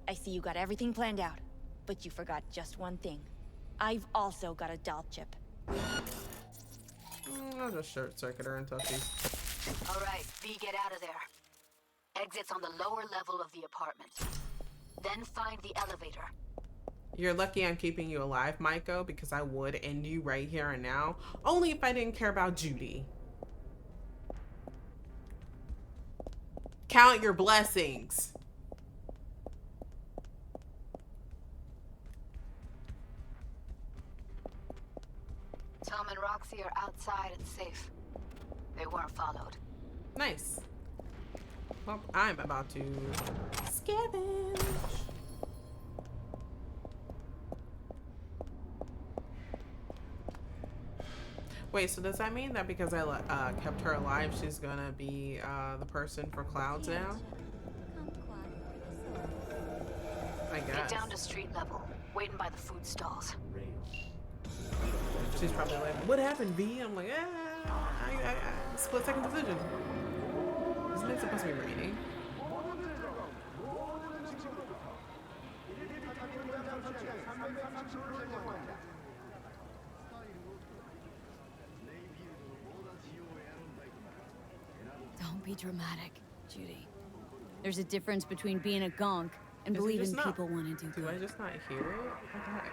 I see you got everything planned out, but you forgot just one thing. I've also got a doll chip. I'll just short circuit her until she's... All right, V, get out of there. Exit's on the lower level of the apartment. Then find the elevator. You're lucky I'm keeping you alive, Maiko, because I would end you right here and now. Only if I didn't care about Judy. Count your blessings. Tom and Roxy are outside and safe. They weren't followed. Nice. Well, I'm about to scavenge. Wait, so does that mean that because I kept her alive, she's gonna be the person for Clouds now? I guess. Get down to street level, waiting by the food stalls. She's probably like, what happened, V? I'm like, split second decision. Isn't it supposed to be raining? Don't be dramatic, Judy. There's a difference between being a gonk and Is it believing just not- people want to do Do good. I just not hear it? What the heck?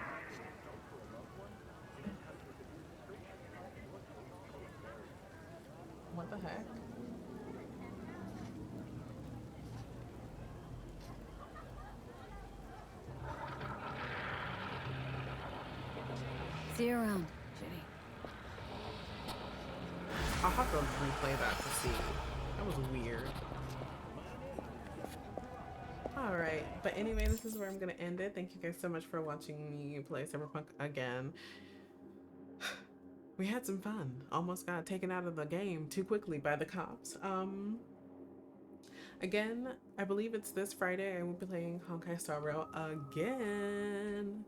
What the heck? See you around, Judy. I'll have to replay that to see. That was weird. Alright, but anyway, this is where I'm going to end it. Thank you guys so much for watching me play Cyberpunk again. We had some fun. Almost got taken out of the game too quickly by the cops. Again, I believe it's this Friday. I will be playing Honkai Star Rail again.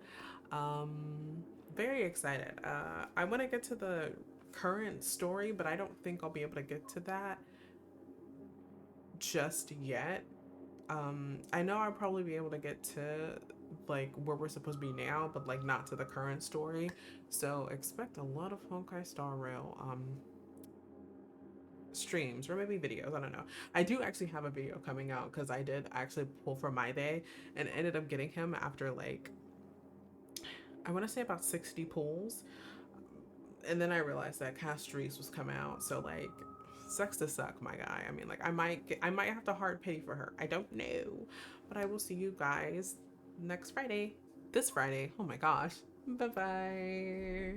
Very excited. I want to get to the current story, but I don't think I'll be able to get to that just yet. I know I'll probably be able to get to like where we're supposed to be now, but like not to the current story. So expect a lot of Honkai Star Rail streams or maybe videos. I don't know. I do actually have a video coming out because I did actually pull for my day and ended up getting him after like I want to say about 60 pulls. And then I realized that Castries was coming out. So like sucks to suck, my guy. I mean, like I might have to hard pay for her. I don't know. But I will see you guys next Friday. This Friday. Oh my gosh. Bye-bye.